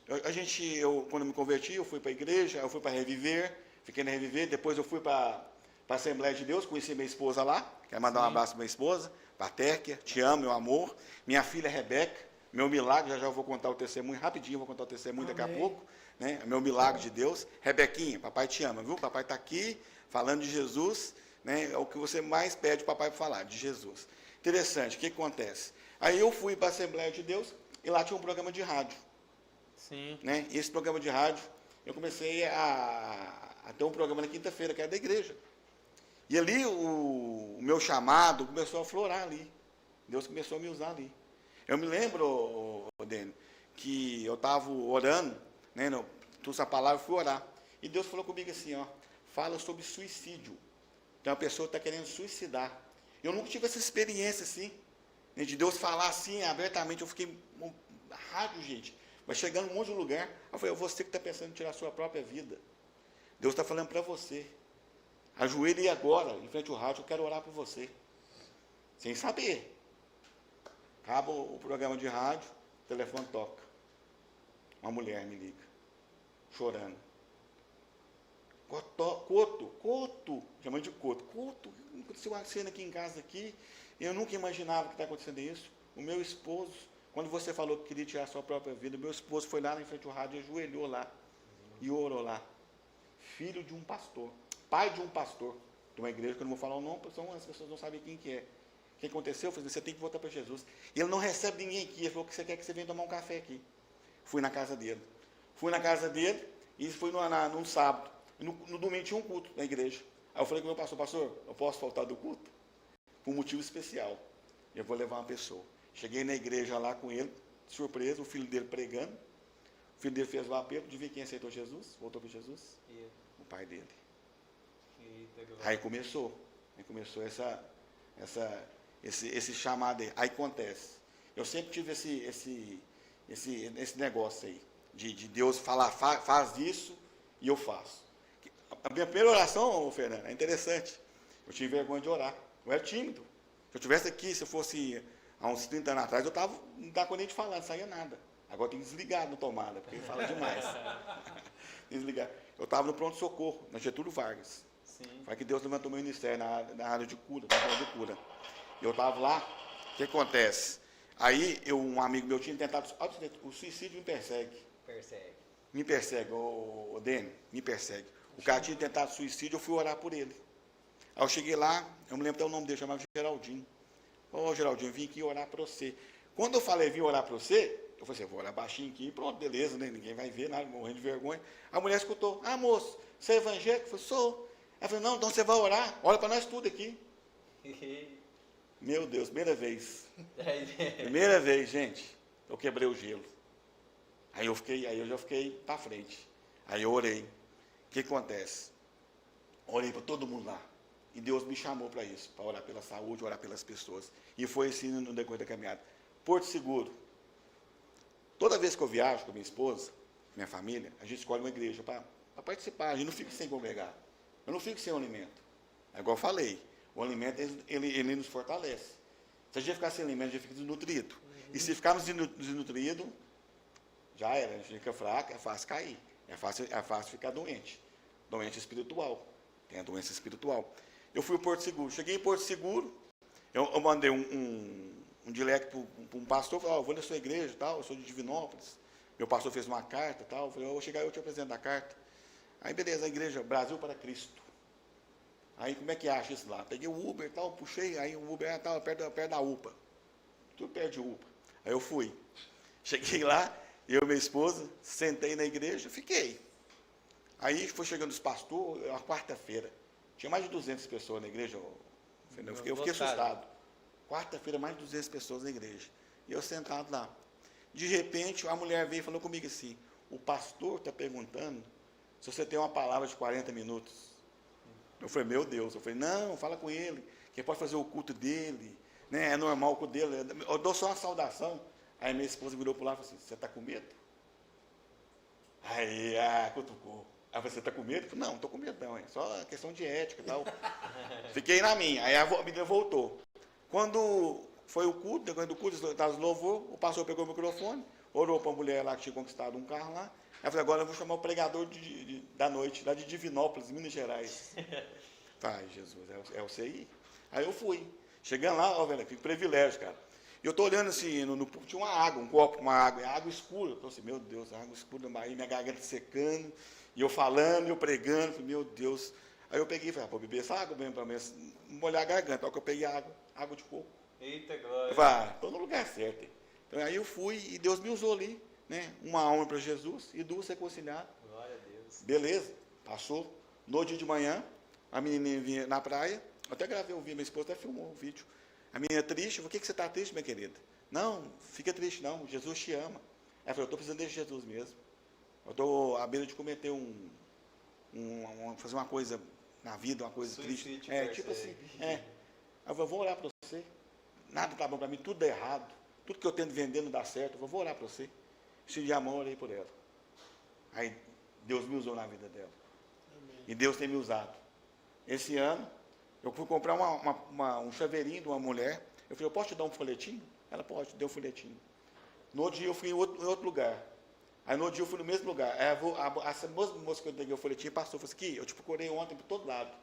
Quando eu me converti, eu fui para a igreja, eu fui para Reviver, fiquei na Reviver, depois eu fui para a Assembleia de Deus, conheci minha esposa lá. Quero mandar um abraço para minha esposa, para a Térquia, te amo, meu amor. Minha filha Rebeca, meu milagre, já eu vou contar o testemunho, rapidinho, vou contar o testemunho daqui a pouco. Né? Meu milagre de Deus. Rebequinha, papai te ama, viu? Papai está aqui, falando de Jesus, né? É o que você mais pede o papai para falar, de Jesus. Interessante, o que acontece? Aí eu fui para a Assembleia de Deus, e lá tinha um programa de rádio. Sim. Né? E esse programa de rádio, eu comecei a ter um programa na quinta-feira, que era da igreja. E ali o meu chamado começou a florar ali. Deus começou a me usar ali. Eu me lembro, Dênio, que eu estava orando, né, trouxe a palavra e fui orar. E Deus falou comigo assim, ó, fala sobre suicídio. Então a pessoa está querendo suicidar. Eu nunca tive essa experiência assim, né, de Deus falar assim abertamente. Eu fiquei rádio, gente. Mas chegando em um monte de lugar, eu falei, você que está pensando em tirar a sua própria vida. Deus está falando para você. Ajoelhe agora, em frente ao rádio, eu quero orar por você. Sem saber. Acaba o programa de rádio, o telefone toca. Uma mulher me liga, chorando. Coto, chamando de Coto. Coto, aconteceu uma cena aqui em casa, aqui, eu nunca imaginava que está acontecendo isso. O meu esposo, quando você falou que queria tirar a sua própria vida, meu esposo foi lá em frente ao rádio, ajoelhou lá e orou lá. Filho de um pastor, pai de um pastor, de uma igreja, que eu não vou falar o nome, porque as pessoas não sabem quem que é. O que aconteceu? Eu falei, você tem que voltar para Jesus. E ele não recebe ninguém aqui, ele falou que você quer que você venha tomar um café aqui. Fui na casa dele. E isso foi num sábado. No domingo tinha um culto na igreja. Aí eu falei com o meu pastor, eu posso faltar do culto? Por um motivo especial. Eu vou levar uma pessoa. Cheguei na igreja lá com ele, surpresa, o filho dele pregando. O filho dele fez o apelo, adivinha quem aceitou Jesus? Voltou para Jesus? O pai dele. Aí começou esse chamado aí. Aí acontece. Eu sempre tive esse negócio aí, de Deus falar, faz isso, e eu faço. A minha primeira oração, Fernando, é interessante. Eu tive vergonha de orar. Eu era tímido. Se eu estivesse aqui, se eu fosse há uns 30 anos atrás, não estava com nem de falar, não saía nada. Agora tem que desligar no tomada, porque ele fala demais. Desligar. Eu estava no pronto-socorro, na Getúlio Vargas. Foi que Deus levantou meu ministério na área de cura, de cura. Eu estava lá, o que acontece? Aí, um amigo meu tinha tentado, o suicídio me persegue. Me persegue, o Dênio, me persegue. O cara tinha tentado suicídio, eu fui orar por ele. Aí eu cheguei lá, eu me lembro até o nome dele, chamava Geraldinho. Geraldinho, eu vim aqui orar para você. Quando eu falei, vim orar para você, eu falei assim, vou orar baixinho aqui, pronto, beleza, né? Ninguém vai ver nada, morrendo de vergonha. A mulher escutou, moço, você é evangélico? Eu falei, sou. Ela falou, não, então você vai orar, olha para nós tudo aqui. Meu Deus, primeira vez. Primeira vez, gente, eu quebrei o gelo. Aí eu já fiquei para frente. Aí eu orei. O que acontece? Orei para todo mundo lá. E Deus me chamou para isso, para orar pela saúde, orar pelas pessoas. E foi assim no decorrer da caminhada. Porto Seguro. Toda vez que eu viajo com a minha esposa, minha família, a gente escolhe uma igreja para participar. A gente não fica sem congregar. Eu não fico sem o alimento. É igual eu falei. O alimento, ele nos fortalece. Se a gente ficar sem alimento, a gente fica desnutrido. E se ficarmos desnutridos, já era. A gente fica fraco, é fácil cair. É fácil ficar doente. Doente espiritual. Tem a doença espiritual. Eu fui ao Porto Seguro. Cheguei em Porto Seguro, eu mandei um direct para um pastor, falei, eu vou na sua igreja, tal, eu sou de Divinópolis. Meu pastor fez uma carta, tal, eu falei, eu vou chegar, eu te apresento a carta. Aí, beleza, a igreja Brasil para Cristo. Aí, como é que acha isso lá? Peguei o Uber e tal, puxei, aí o Uber estava perto da UPA. Tudo perto de UPA. Aí eu fui. Cheguei lá, eu e minha esposa, sentei na igreja, fiquei. Aí foi chegando os pastores, uma quarta-feira. Tinha mais de 200 pessoas na igreja. Eu fiquei assustado. Quarta-feira, mais de 200 pessoas na igreja. E eu sentado lá. De repente, a mulher veio e falou comigo assim, o pastor está perguntando se você tem uma palavra de 40 minutos. Eu falei, meu Deus. Eu falei, não, fala com ele, que ele pode fazer o culto dele, né? É normal o culto dele. Eu dou só uma saudação. Aí minha esposa virou para lá e falou assim, você está com medo? Aí, cutucou. Aí você está com medo? Eu falei, não estou com medo não, é só questão de ética e tal. Fiquei na minha. Aí a menina voltou. Quando foi o culto, depois do culto, estava os louvor, o pastor pegou o microfone, orou para a mulher lá que tinha conquistado um carro lá. Aí eu falei, agora eu vou chamar o pregador da noite, lá de Divinópolis, Minas Gerais. Ai, Jesus, é o CI? Aí eu fui. Chegando lá, ó, velho, que privilégio, cara. E eu estou olhando assim, tinha uma água, um copo com uma água, água escura. Eu estou assim, meu Deus, água escura da Bahia, minha garganta secando, e eu falando, eu pregando, falei, meu Deus. Aí eu peguei e falei, vou beber essa água mesmo para molhar a garganta. Aí que eu peguei água de coco. Eita, glória. Eu falei, estou no lugar certo. Então aí eu fui e Deus me usou ali, né? Uma alma para Jesus e 2 reconciliadas. Glória a Deus. Beleza, passou. No dia de manhã, a menininha vinha na praia, eu até gravei o vídeo, minha esposa até filmou o vídeo. A menina triste, eu falei, por que você está triste, minha querida? Não, fica triste não, Jesus te ama. Ela falou, eu estou precisando desse Jesus mesmo. Eu estou à beira de cometer fazer uma coisa na vida, uma coisa Suicídio, triste. Tipo assim, Aí eu falei, vou orar para você. Nada está bom para mim, tudo dá errado. Tudo que eu tento vender não dá certo. Eu falei, vou orar para você. Estendi a mão, orei por ela. Aí Deus me usou na vida dela. Amém. E Deus tem me usado. Esse ano, eu fui comprar um chaveirinho de uma mulher. Eu falei, eu posso te dar um folhetinho? Ela pode, deu um folhetinho. No outro dia eu fui em outro lugar. Aí no outro dia eu fui no mesmo lugar. Aí essa moça que eu dei o folhetinho passou, falou assim, eu te procurei ontem por todo lado.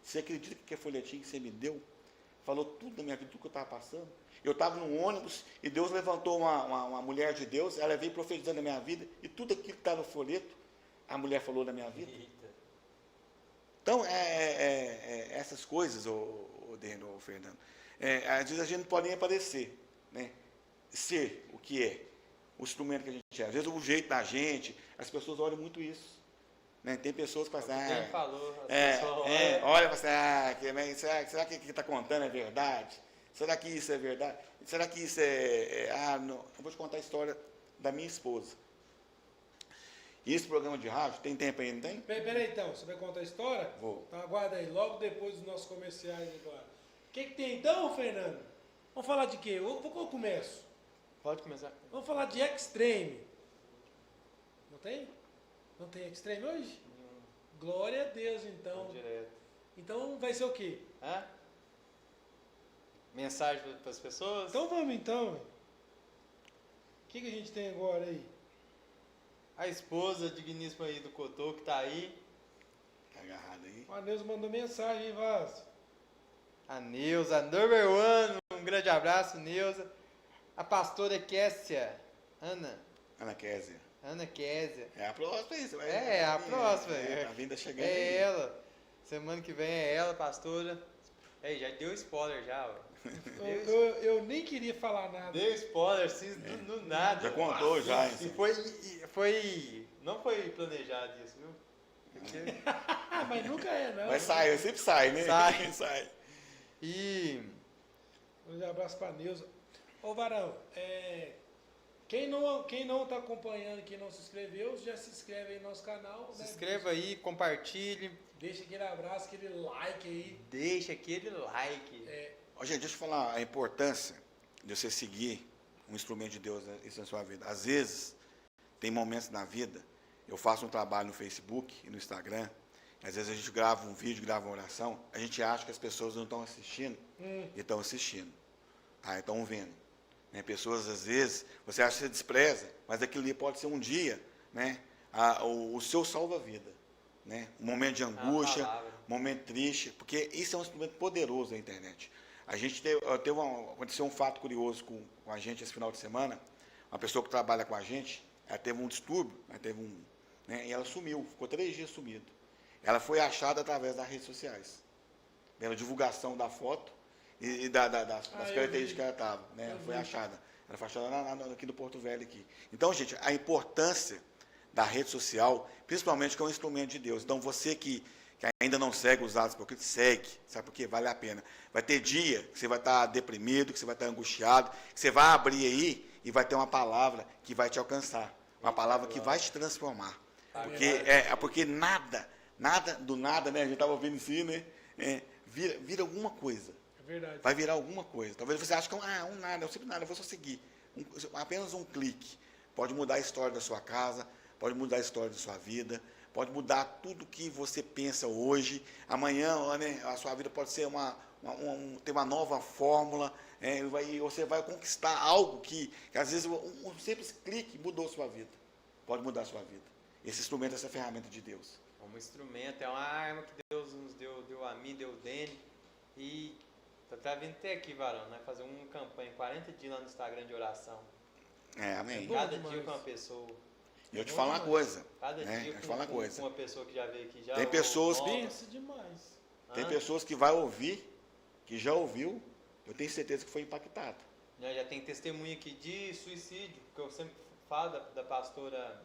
Você acredita que folhetinho que você me deu? Falou tudo da minha vida, tudo que eu estava passando. Eu estava num ônibus e Deus levantou uma mulher de Deus, ela veio profetizando na minha vida, e tudo aquilo que está no folheto, a mulher falou na minha vida. Então, essas coisas, o Fernando, às vezes a gente não pode nem aparecer, né? Ser o que é, o instrumento que a gente é. Às vezes o jeito da gente, as pessoas olham muito isso. Né? Tem pessoas que falam assim, olha e falam assim, será que o que está contando é verdade? Será que isso é verdade? Será que isso não. Eu vou te contar a história da minha esposa. E esse programa de rádio, tem tempo aí, não tem? Peraí então, você vai contar a história? Vou. Então aguarda aí, logo depois dos nossos comerciais agora. O que tem então, Fernando? Vamos falar de quê? Eu começo. Pode começar. Vamos falar de Extreme. Não tem? Não tem Extreme hoje? Glória a Deus, então. Vamos direto. Então vai ser o quê? Hã? Mensagem para as pessoas? Então vamos então. O que a gente tem agora aí? A esposa digníssima aí do Cotô que está aí. Tá agarrado aí. A Neuza mandou mensagem, hein, Vaz? A Neuza, number one. Um grande abraço, Neuza. A pastora Késia. Ana Késia. Ana Késia. É a próxima isso. A próxima. A vinda chegando É aí. ela. Semana que vem é ela, pastora. Aí, já deu spoiler já, ó. Eu nem queria falar nada. Deu spoiler, assim, do nada. Já contou já, hein? Não foi planejado isso, viu? Porque... Mas nunca é, não. Mas sai, sempre sai, né? Sai. E... Um abraço pra Neuza. Ô Varão, quem não tá acompanhando, quem não se inscreveu, já se inscreve aí no nosso canal. Se inscreva aí, compartilhe. Deixa aquele abraço, aquele like aí. Deixa aquele like. Gente, deixa eu falar a importância de você seguir um instrumento de Deus, isso na sua vida. Às vezes, tem momentos na vida, eu faço um trabalho no Facebook e no Instagram, às vezes a gente grava um vídeo, grava uma oração, a gente acha que as pessoas não estão assistindo, e estão assistindo. Estão vendo. Né? Pessoas, às vezes, você acha que você despreza, mas aquilo ali pode ser um dia, né? O seu salva-vida. Né? Um momento de angústia, um momento triste, porque isso é um instrumento poderoso da internet. A gente aconteceu um fato curioso com a gente esse final de semana. Uma pessoa que trabalha com a gente, ela teve um distúrbio, né, e ela sumiu, ficou 3 dias sumida. Ela foi achada através das redes sociais, pela divulgação da foto e das características que ela estava. Né, ela foi achada. Ela foi achada aqui do Porto Velho. Aqui. Então, gente, a importância da rede social, principalmente que é um instrumento de Deus. Então, você que ainda não segue os atos porque segue, sabe por quê? Vale a pena. Vai ter dia que você vai estar deprimido, que você vai estar angustiado, que você vai abrir aí e vai ter uma palavra que vai te alcançar, uma palavra que vai te transformar. Porque nada do nada, né? A gente estava ouvindo isso, né? Vira alguma coisa. É verdade. Vai virar alguma coisa. Talvez você ache que um nada, eu sempre nada, eu vou só seguir. Apenas um clique. Pode mudar a história da sua casa, pode mudar a história da sua vida, pode mudar tudo que você pensa hoje. Amanhã, né, a sua vida pode ser ter uma nova fórmula, e você vai conquistar algo que às vezes, um simples clique mudou a sua vida. Pode mudar a sua vida. Esse instrumento, essa ferramenta de Deus. É um instrumento, é uma arma que Deus nos deu a mim, deu o Dene. E tá vindo até aqui, Varão, né? Fazer uma campanha, 40 dias lá no Instagram de oração. Amém. Cada dia com uma pessoa. E eu te falo uma coisa. Cada dia com uma pessoa que já veio aqui. Já tem pessoas pensa demais. Tem pessoas que vai ouvir, que já ouviu, eu tenho certeza que foi impactado. Já tem testemunha aqui de suicídio, que eu sempre falo da pastora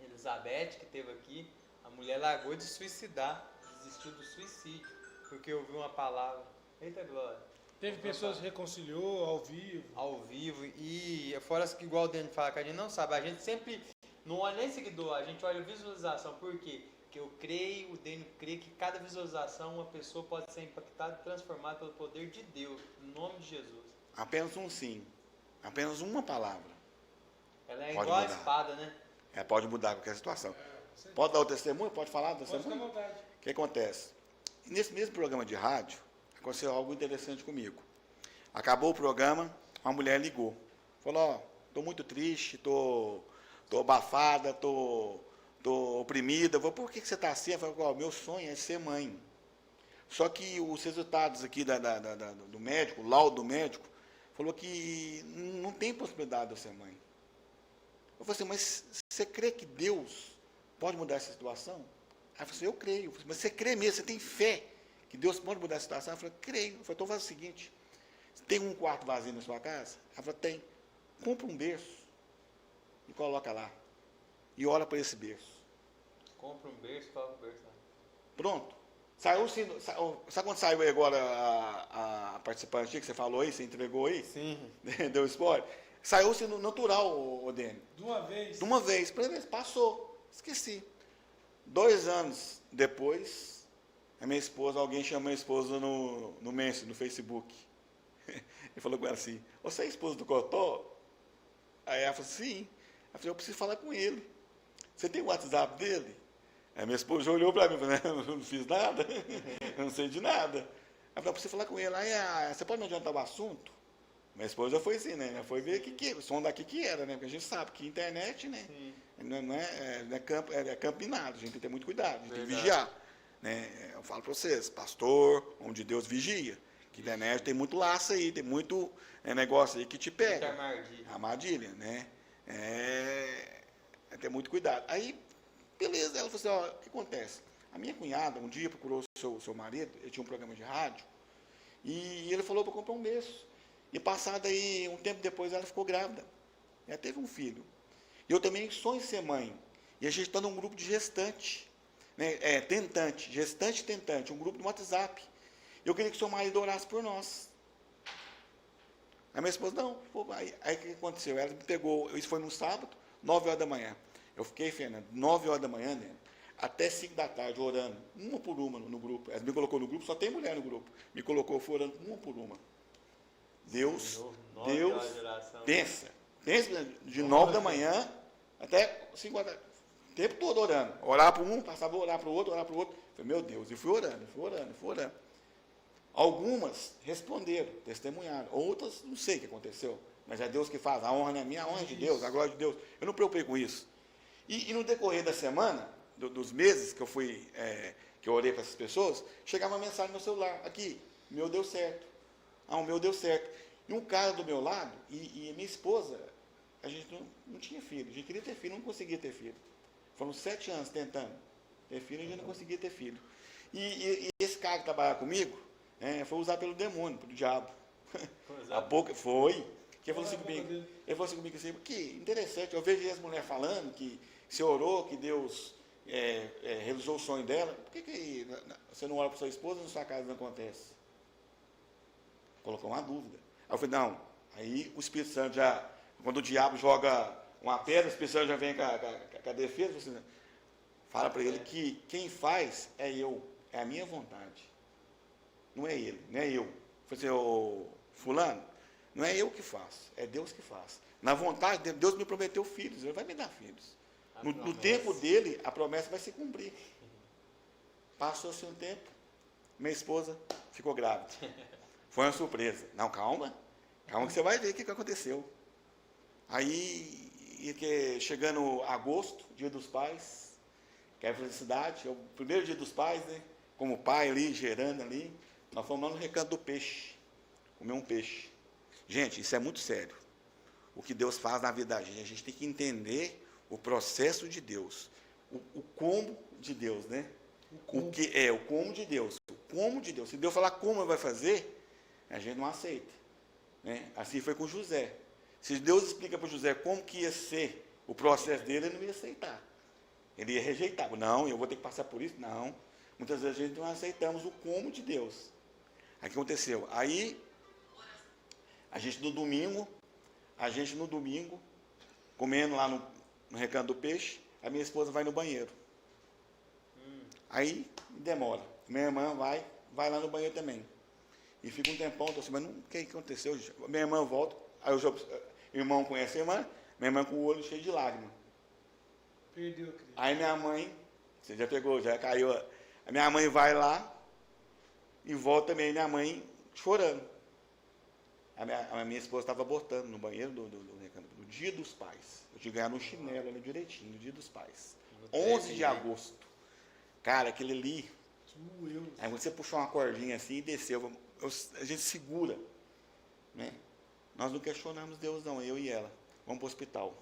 Elizabeth, que esteve aqui. A mulher largou de suicidar, desistiu do suicídio, porque ouviu uma palavra. Eita glória! Teve pessoas que reconciliou ao vivo. Ao vivo. E fora que igual o Dani fala, que a gente não sabe. A gente sempre não olha nem seguidor, a gente olha visualização. Por quê? Porque eu creio, o Dani crê que cada visualização uma pessoa pode ser impactada e transformada pelo poder de Deus. Em nome de Jesus. Apenas um sim. Apenas uma palavra. Ela é Pode igual mudar. a espada, né? Pode mudar qualquer situação. Pode dar o testemunho? Pode falar do Pode ficar à testemunho? vontade. O que acontece? Nesse mesmo programa de rádio, aconteceu algo interessante comigo. Acabou o programa, uma mulher ligou. Falou, ó, estou muito triste, estou abafada, estou oprimida. Por que você está assim? Eu falei, ó, meu sonho é ser mãe. Só que os resultados aqui do médico, o laudo do médico, falou que não tem possibilidade de eu ser mãe. Eu falei assim, mas você crê que Deus pode mudar essa situação? Aí eu falei assim, eu creio. Eu falei, mas você crê mesmo, você tem fé que Deus pode mudar a situação? Eu falei, creio. Eu falei, então faz o seguinte, tem um quarto vazio na sua casa? Ela falou, tem. Compra um berço e coloca lá. E ora para esse berço. Compra um berço, coloca o berço lá. Pronto. Sabe quando saiu aí agora a participante que você falou aí, você entregou aí? Sim. Deu spoiler? Saiu sendo natural, o Dani. De uma vez. De uma vez. Passou. Esqueci. 2 anos depois, alguém chamou minha esposa no Messenger, no Facebook. Ele falou com ela assim, você é esposa do Cotó? Aí ela falou, sim. Ela falou, eu preciso falar com ele. Você tem o WhatsApp dele? Aí minha esposa já olhou para mim e falou, eu não fiz nada, eu não sei de nada. Ela falou, eu preciso falar com ele. Aí, você pode me adiantar o assunto? Minha esposa já foi assim, né? Já foi ver o som daqui que era, né? Porque a gente sabe que internet, né? Não é campinado, a gente tem que ter muito cuidado, a gente tem que vigiar. Né? Eu falo para vocês, pastor, homem de Deus, vigia. Que internet tem muito laço aí, tem muito negócio aí que te pega. Armadilha, né? É ter muito cuidado. Aí, beleza, ela falou assim, ó, o que acontece? A minha cunhada, um dia, procurou o seu marido, ele tinha um programa de rádio, e ele falou para comprar um berço. E passado aí, um tempo depois, ela ficou grávida. Ela teve um filho. E eu também sonho em ser mãe. E a gente está num grupo de gestante, né? Gestante e tentante, um grupo no WhatsApp. Eu queria que o seu marido orasse por nós. A minha esposa, não. Aí o que aconteceu? Ela me pegou, isso foi no sábado, 9 horas da manhã. Eu fiquei, Fernando, 9 horas da manhã, né? Até 5 da tarde, orando, uma por uma no grupo. Ela me colocou no grupo, só tem mulher no grupo. Me colocou, eu fui orando uma por uma. Deus, pensa de 9 da manhã até 5 horas, o tempo todo orando. Orar para um, passava a orar para o outro, orar para o outro. Falei, meu Deus, e fui orando. Algumas responderam, testemunharam. Outras, não sei o que aconteceu, mas é Deus que faz. A honra não é minha, a honra é de Deus, a glória de Deus. Eu não me preocupei com isso. E no decorrer da semana, dos meses que eu orei para essas pessoas, chegava uma mensagem no celular, aqui, o meu deu certo. O meu deu certo. E um cara do meu lado, e minha esposa, a gente não tinha filho. A gente queria ter filho, não conseguia ter filho. Foram 7 anos tentando ter filho, e a gente não conseguia ter filho. E esse cara que trabalhava comigo, foi usado pelo demônio, pelo diabo. A boca foi. Que ele falou assim comigo assim, que interessante, eu vejo as mulheres falando que você orou, que Deus realizou o sonho dela. Por que você não ora para sua esposa e na sua casa não acontece? Colocou uma dúvida. Aí eu falei, não, aí o Espírito Santo já, quando o diabo joga uma pedra, o Espírito Santo já vem com a defesa, você fala para ele que quem faz é eu, é a minha vontade. Não é ele, não é eu. Eu falei assim, ô fulano, não é eu que faço, é Deus que faz. Na vontade dele, Deus me prometeu filhos, ele vai me dar filhos. No tempo dele, a promessa vai se cumprir. Passou-se um tempo, minha esposa ficou grávida. Foi uma surpresa. Não, calma que você vai ver o que aconteceu. Aí, chegando agosto, dia dos pais, que é a felicidade, é o primeiro dia dos pais, né? Como pai ali, gerando ali, nós fomos lá no Recanto do Peixe, comer um peixe. Gente, isso é muito sério. O que Deus faz na vida da gente, a gente tem que entender o processo de Deus, o como de Deus, né? O que é o como de Deus, o como de Deus. Se Deus falar como ele vai fazer, a gente não aceita. Né? Assim foi com José. Se Deus explica para José como que ia ser o processo dele, ele não ia aceitar. Ele ia rejeitar. Não, eu vou ter que passar por isso? Não. Muitas vezes a gente não aceitamos o como de Deus. Aí o que aconteceu? Aí A gente no domingo, comendo lá no Recanto do Peixe, a minha esposa vai no banheiro. Aí demora. Minha irmã vai lá no banheiro também. E fica um tempão, tô assim, mas o que aconteceu? Minha irmã volta, aí o irmão conhece a irmã, minha irmã com o olho cheio de lágrimas. Perdeu a criança. Aí minha mãe, você já pegou, já caiu. A minha mãe vai lá e volta também, minha mãe chorando. A minha esposa estava abortando no banheiro do Dia dos Pais. Eu tinha ganhado um chinelo ali direitinho, no Dia dos Pais. 11 de agosto. Cara, aquele ali. Aí você puxou uma cordinha assim e desceu. A gente segura. Né? Nós não questionamos Deus, não, eu e ela. Vamos para o hospital.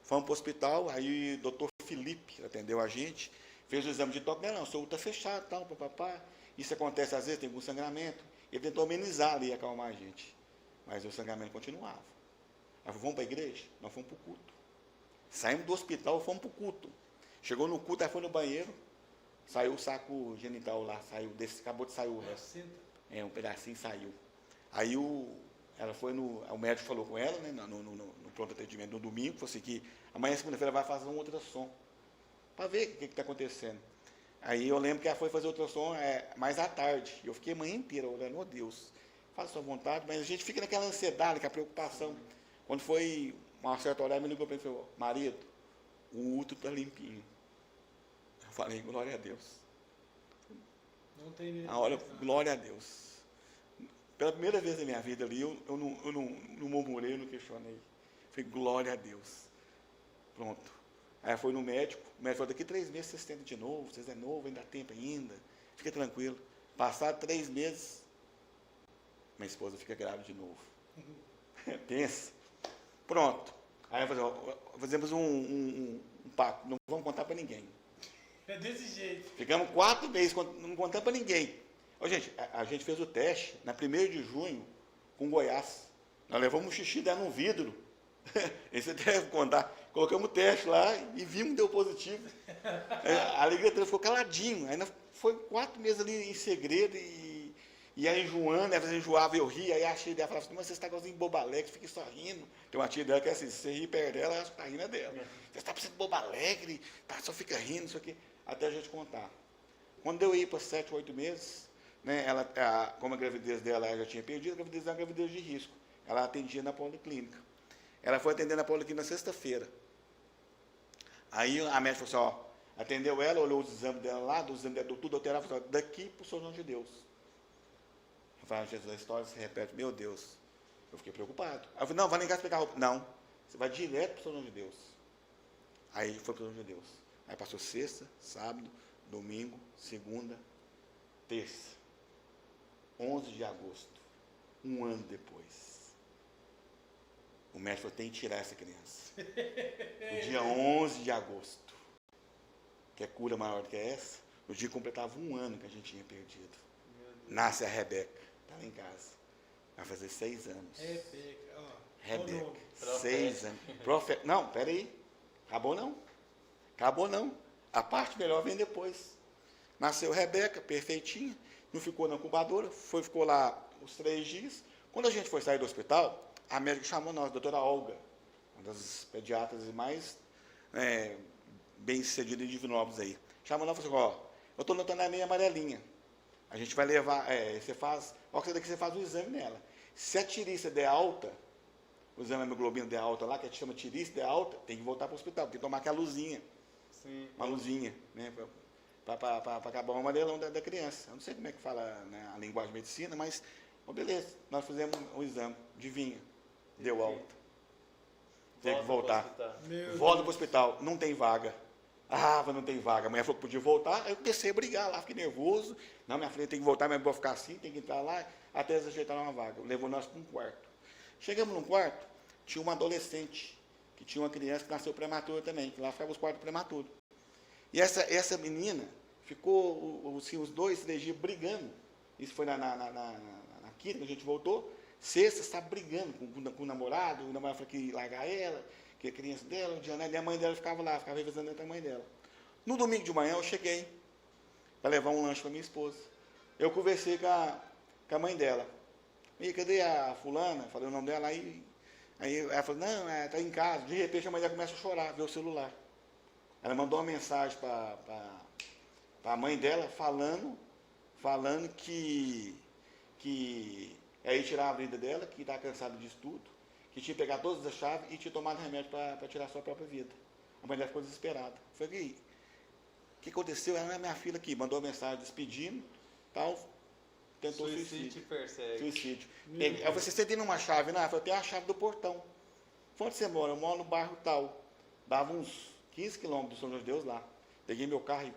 Fomos para o hospital, aí o doutor Felipe atendeu a gente, fez o exame de toque. Não, o seu útero está fechado, tal, papapá. Isso acontece às vezes, tem algum sangramento. Ele tentou amenizar ali e acalmar a gente. Mas o sangramento continuava. Aí vamos para a igreja? Nós fomos para o culto. Saímos do hospital, fomos para o culto. Chegou no culto, aí foi no banheiro, saiu o saco genital lá, acabou de sair o resto. Um pedacinho saiu. Aí o médico falou com ela, né, no pronto atendimento no domingo, falou assim que amanhã, segunda-feira, vai fazer um ultrassom, para ver o que está acontecendo. Aí eu lembro que ela foi fazer o ultrassom mais à tarde. Eu fiquei a manhã inteira orando, oh Deus, faça a sua vontade, mas a gente fica naquela ansiedade, com a preocupação. Quando foi uma certa hora, ela me ligou para mim e falou, marido, o útero está limpinho. Eu falei, glória a Deus. Não tem nem. Olha, glória a Deus. Pela primeira vez na minha vida ali, eu não murmurei, eu não questionei. Falei, glória a Deus. Pronto. Aí foi no médico, o médico falou, daqui 3 meses vocês tentam de novo, vocês é novo, ainda dá tempo ainda, fica tranquilo. Passado 3 meses, minha esposa fica grávida de novo. Pensa. Pronto. Aí fazemos um pacto, não vamos contar para ninguém. É desse jeito. Ficamos 4 meses, não contando para ninguém. Ô, gente, a gente fez o teste na 1º de junho com Goiás. Nós levamos um xixi dentro de um vidro. Esse deve contar. Colocamos o teste lá e vimos que deu positivo. A alegria dele ficou caladinho. Aí foi 4 meses ali em segredo e aí enjoando, às vezes enjoava, eu ria, aí a tia dela falava assim, mas você está igualzinho bobalegre, fica só rindo. Tem uma tia dela que é assim, se você rir perto dela, ela acha que está rindo é dela. Você está precisando de bobalegre, tá, só fica rindo, isso aqui, até a gente contar. Quando eu ia para 7, 8 meses, né, como a gravidez dela já tinha perdido, a gravidez era uma gravidez de risco. Ela atendia na policlínica. Ela foi atender na policlínica na sexta-feira. Aí a médica falou assim, ó, atendeu ela, olhou os exames dela lá, dos exames dela, tudo alterado, falou, daqui para o São João de Deus. Eu falei, Jesus, a história se repete, meu Deus. Eu fiquei preocupado. Aí eu falei, não, vai lá em casa pegar a roupa. Não, você vai direto para o São João de Deus. Aí foi para o São João de Deus. Aí passou sexta, sábado, domingo, segunda, terça. 11 de agosto, um ano depois. O médico falou, tem que tirar essa criança. No dia 11 de agosto. Que é cura maior do que essa. No dia que completava um ano que a gente tinha perdido. Nasce a Rebeca. Está lá em casa. Vai fazer 6 anos. Rebeca, ó. Rebeca. 6 anos. Não, peraí. Acabou não. Acabou não. A parte melhor vem depois. Nasceu Rebeca, perfeitinha. Não ficou na incubadora. Ficou lá os 3 dias. Quando a gente foi sair do hospital, a médica chamou nós, a doutora Olga, uma das pediatras mais bem-sucedidas de Divinópolis aí. Chamou nós e falou assim, ó, eu estou notando a meia amarelinha. A gente vai levar, você faz o exame nela. Se a tirícia der alta, o exame hemoglobina der alta lá, que a gente chama tirícia der alta, tem que voltar para o hospital, tem que tomar aquela luzinha. Sim. Uma luzinha, né? Para acabar o amarelão da criança. Eu não sei como é que fala, né, a linguagem de medicina, mas, beleza, nós fizemos o exame, adivinha, deu alta. Tem que voltar. Volta para o hospital, não tem vaga. Ah, mas não tem vaga. A mulher falou que podia voltar, aí eu comecei a brigar lá, fiquei nervoso. Não, minha filha tem que voltar, mas eu vou ficar assim, tem que entrar lá, até eles ajeitaram uma vaga. Levou nós para um quarto. Chegamos num quarto, tinha uma adolescente, que tinha uma criança que nasceu prematura também, que lá ficava os quartos prematuros. E essa menina ficou, assim, os 2, 3 dias brigando. Isso foi na quinta que a gente voltou. Sexta, estava brigando com o namorado falou que ia largar ela, que a criança dela, e a mãe dela ficava lá, ficava revisando dentro da mãe dela. No domingo de manhã eu cheguei para levar um lanche para minha esposa. Eu conversei com a mãe dela. E cadê a fulana? Falei o nome dela, aí ela falou, não, está em casa. De repente a mãe dela começa a chorar, vê o celular. Ela mandou uma mensagem para a mãe dela falando que ia tirar a vida dela, que estava cansada disso tudo, que tinha pegado todas as chaves e tinha tomado remédio para tirar a sua própria vida. A mãe dela ficou desesperada. Eu falei, o que aconteceu? Ela, minha filha aqui, mandou uma mensagem despedindo, tal, tentou suicídio. Persegue. Suicídio. Aí eu falei, você tem uma chave? Não, eu falei, tem a chave do portão. Onde você mora? Eu moro no bairro tal. Dava uns 15 quilômetros do São João de Deus lá. Peguei meu carro e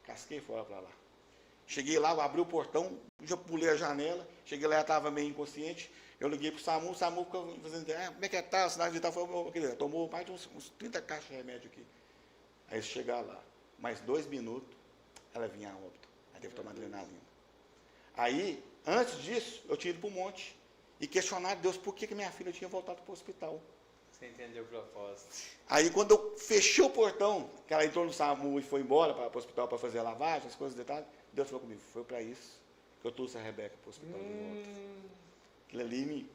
casquei fora para lá. Cheguei lá, abri o portão, já pulei a janela, cheguei lá, já estava meio inconsciente, eu liguei pro SAMU, o SAMU ficou fazendo, como é que tá? O sinal vital foi, tomou mais de uns 30 caixas de remédio aqui. Aí se chegar lá, mais 2 minutos, ela vinha a óbito. Aí teve que tomar adrenalina. Aí, antes disso, eu tinha ido para o monte e questionado Deus por que minha filha tinha voltado para o hospital. Você entendeu o propósito. Aí quando eu fechei o portão, que ela entrou no SAMU e foi embora para o hospital para fazer a lavagem, as coisas, detalhes, Deus falou comigo, foi para isso que eu trouxe a Rebeca para o hospital de volta. Aquilo ali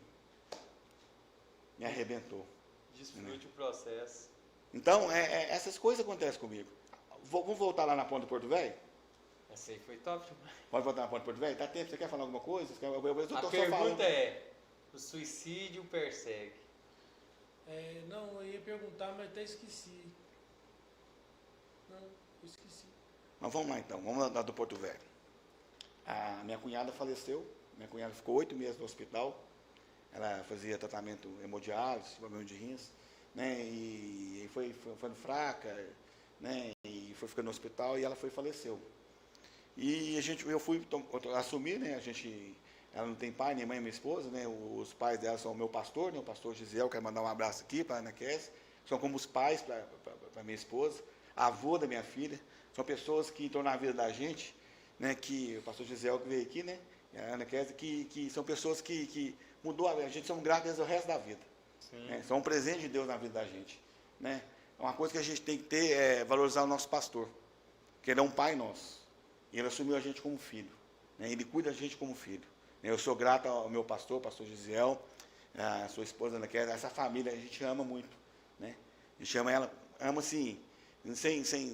me arrebentou. Desfrute o processo. Então, essas coisas acontecem comigo. Vamos voltar lá na Ponta do Porto Velho? Essa aí foi top demais. Pode voltar na Ponta do Porto Velho? Dá tempo? Você quer falar alguma coisa? A pergunta é, o suicídio persegue? Não, eu ia perguntar, mas até esqueci. Não, eu esqueci. Mas vamos lá então, vamos lá do Porto Velho. A minha cunhada faleceu, minha cunhada ficou 8 meses no hospital, ela fazia tratamento hemodiálise, problema de rins, né, e foi fraca, né, e foi ficando no hospital e ela faleceu. E eu fui assumir, né, ela não tem pai, nem mãe, minha esposa, né, os pais dela são o meu pastor, né, o pastor Gisel, quero mandar um abraço aqui para a Ana Kess, são como os pais para minha esposa, a avó da minha filha, são pessoas que estão na vida da gente, né, que o pastor Gisel que veio aqui, né, a Ana Kess, que são pessoas que mudou a gente, somos gratos o resto da vida. Né, são um presente de Deus na vida da gente. Né. Uma coisa que a gente tem que ter é valorizar o nosso pastor, que ele é um pai nosso, e ele assumiu a gente como filho, né, ele cuida da gente como filho. Eu sou grato ao meu pastor, o pastor Gisel, a sua esposa Ana Kess, essa família, a gente ama muito. Né, a gente ama assim,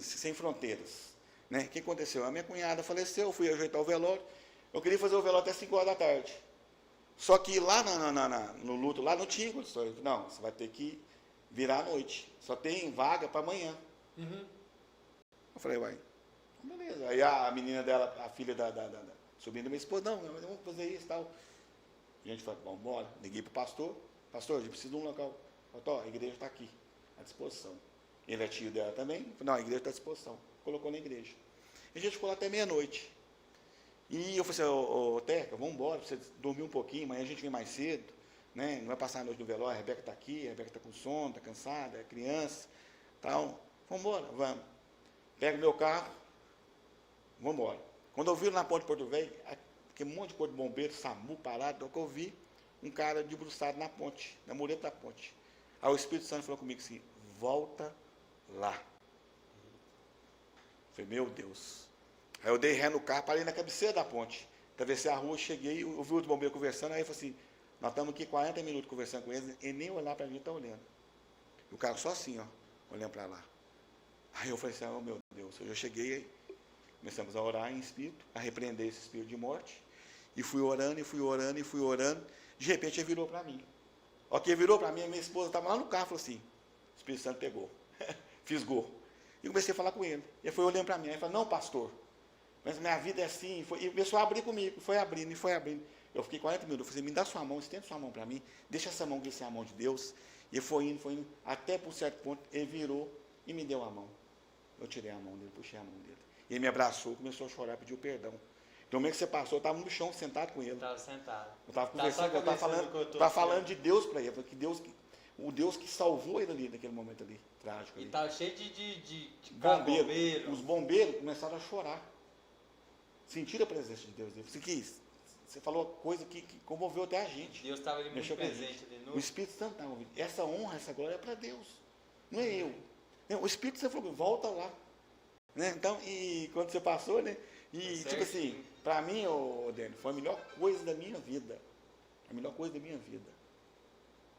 sem fronteiras. Né? O que aconteceu? A minha cunhada faleceu, eu fui ajeitar o velório, eu queria fazer o velório até 5 horas da tarde. Só que lá no luto, lá não tinha condições. Não, você vai ter que virar à noite. Só tem vaga para amanhã. Eu falei, uai, beleza. Aí a menina dela, a filha da sobrinha da minha esposa, não, mas vamos fazer isso e tal. A gente falou, vamos embora. Liguei para o pastor, a gente precisa de um local. Falei, a igreja está aqui, à disposição. Ele é tio dela também. Falei, não, a igreja está à disposição. Colocou na igreja. E a gente ficou lá até meia-noite. E eu falei assim, Teca, vamos embora, pra você dormir um pouquinho, amanhã a gente vem mais cedo, né? Não vai passar a noite no velório, a Rebeca está aqui, a Rebeca está com sono, está cansada, é criança, tal. Vamos embora, vamos. Pego meu carro, vamos embora. Quando eu vi na ponte de Porto Velho, aquele monte de corpo de bombeiro, SAMU parado, eu vi um cara debruçado na ponte, na mureta da ponte. Aí o Espírito Santo falou comigo assim, volta lá. Falei, meu Deus. Aí eu dei ré no carro, parei na cabeceira da ponte. Atravessei a rua, cheguei, eu vi os bombeiros conversando, aí eu falei assim, nós estamos aqui 40 minutos conversando com eles, e nem olhar para mim está olhando. E o cara só assim, ó, olhando para lá. Aí eu falei assim, oh meu Deus, eu já cheguei, começamos a orar em espírito, a repreender esse espírito de morte, e fui orando, e fui orando, e fui orando, de repente ele virou para mim. Ó, que ele virou para mim, a minha esposa estava lá no carro, falou assim, o Espírito Santo pegou, fisgou. E comecei a falar com ele. Ele foi olhando para mim, ele falou, não pastor, mas minha vida é assim, e começou a abrir comigo, foi abrindo, e foi abrindo. Eu fiquei 40 minutos, eu falei, me dá sua mão, estenda sua mão para mim, deixa essa mão que é a mão de Deus. E ele foi indo, até por um certo ponto, ele virou e me deu a mão. Eu tirei a mão dele, puxei a mão dele. E ele me abraçou, começou a chorar, pediu perdão. Então, meio que você passou, eu estava no chão, sentado com ele. Estava sentado. Eu estava conversando, eu estava falando de Deus para ele, o Deus que salvou ele ali, naquele momento ali, trágico. E ali. estava cheio de bombeiro. Os bombeiros começaram a chorar. Sentiram a presença de Deus. Você falou coisa que comoveu até a gente. Deus estava ali muito presente ali no... O Espírito Santo estava ouvindo. Essa honra, essa glória é para Deus. Não é eu. O Espírito Santo falou, volta lá. Né? Então, e quando você passou, né? E tipo assim, para mim, Dênio, foi a melhor coisa da minha vida. A melhor coisa da minha vida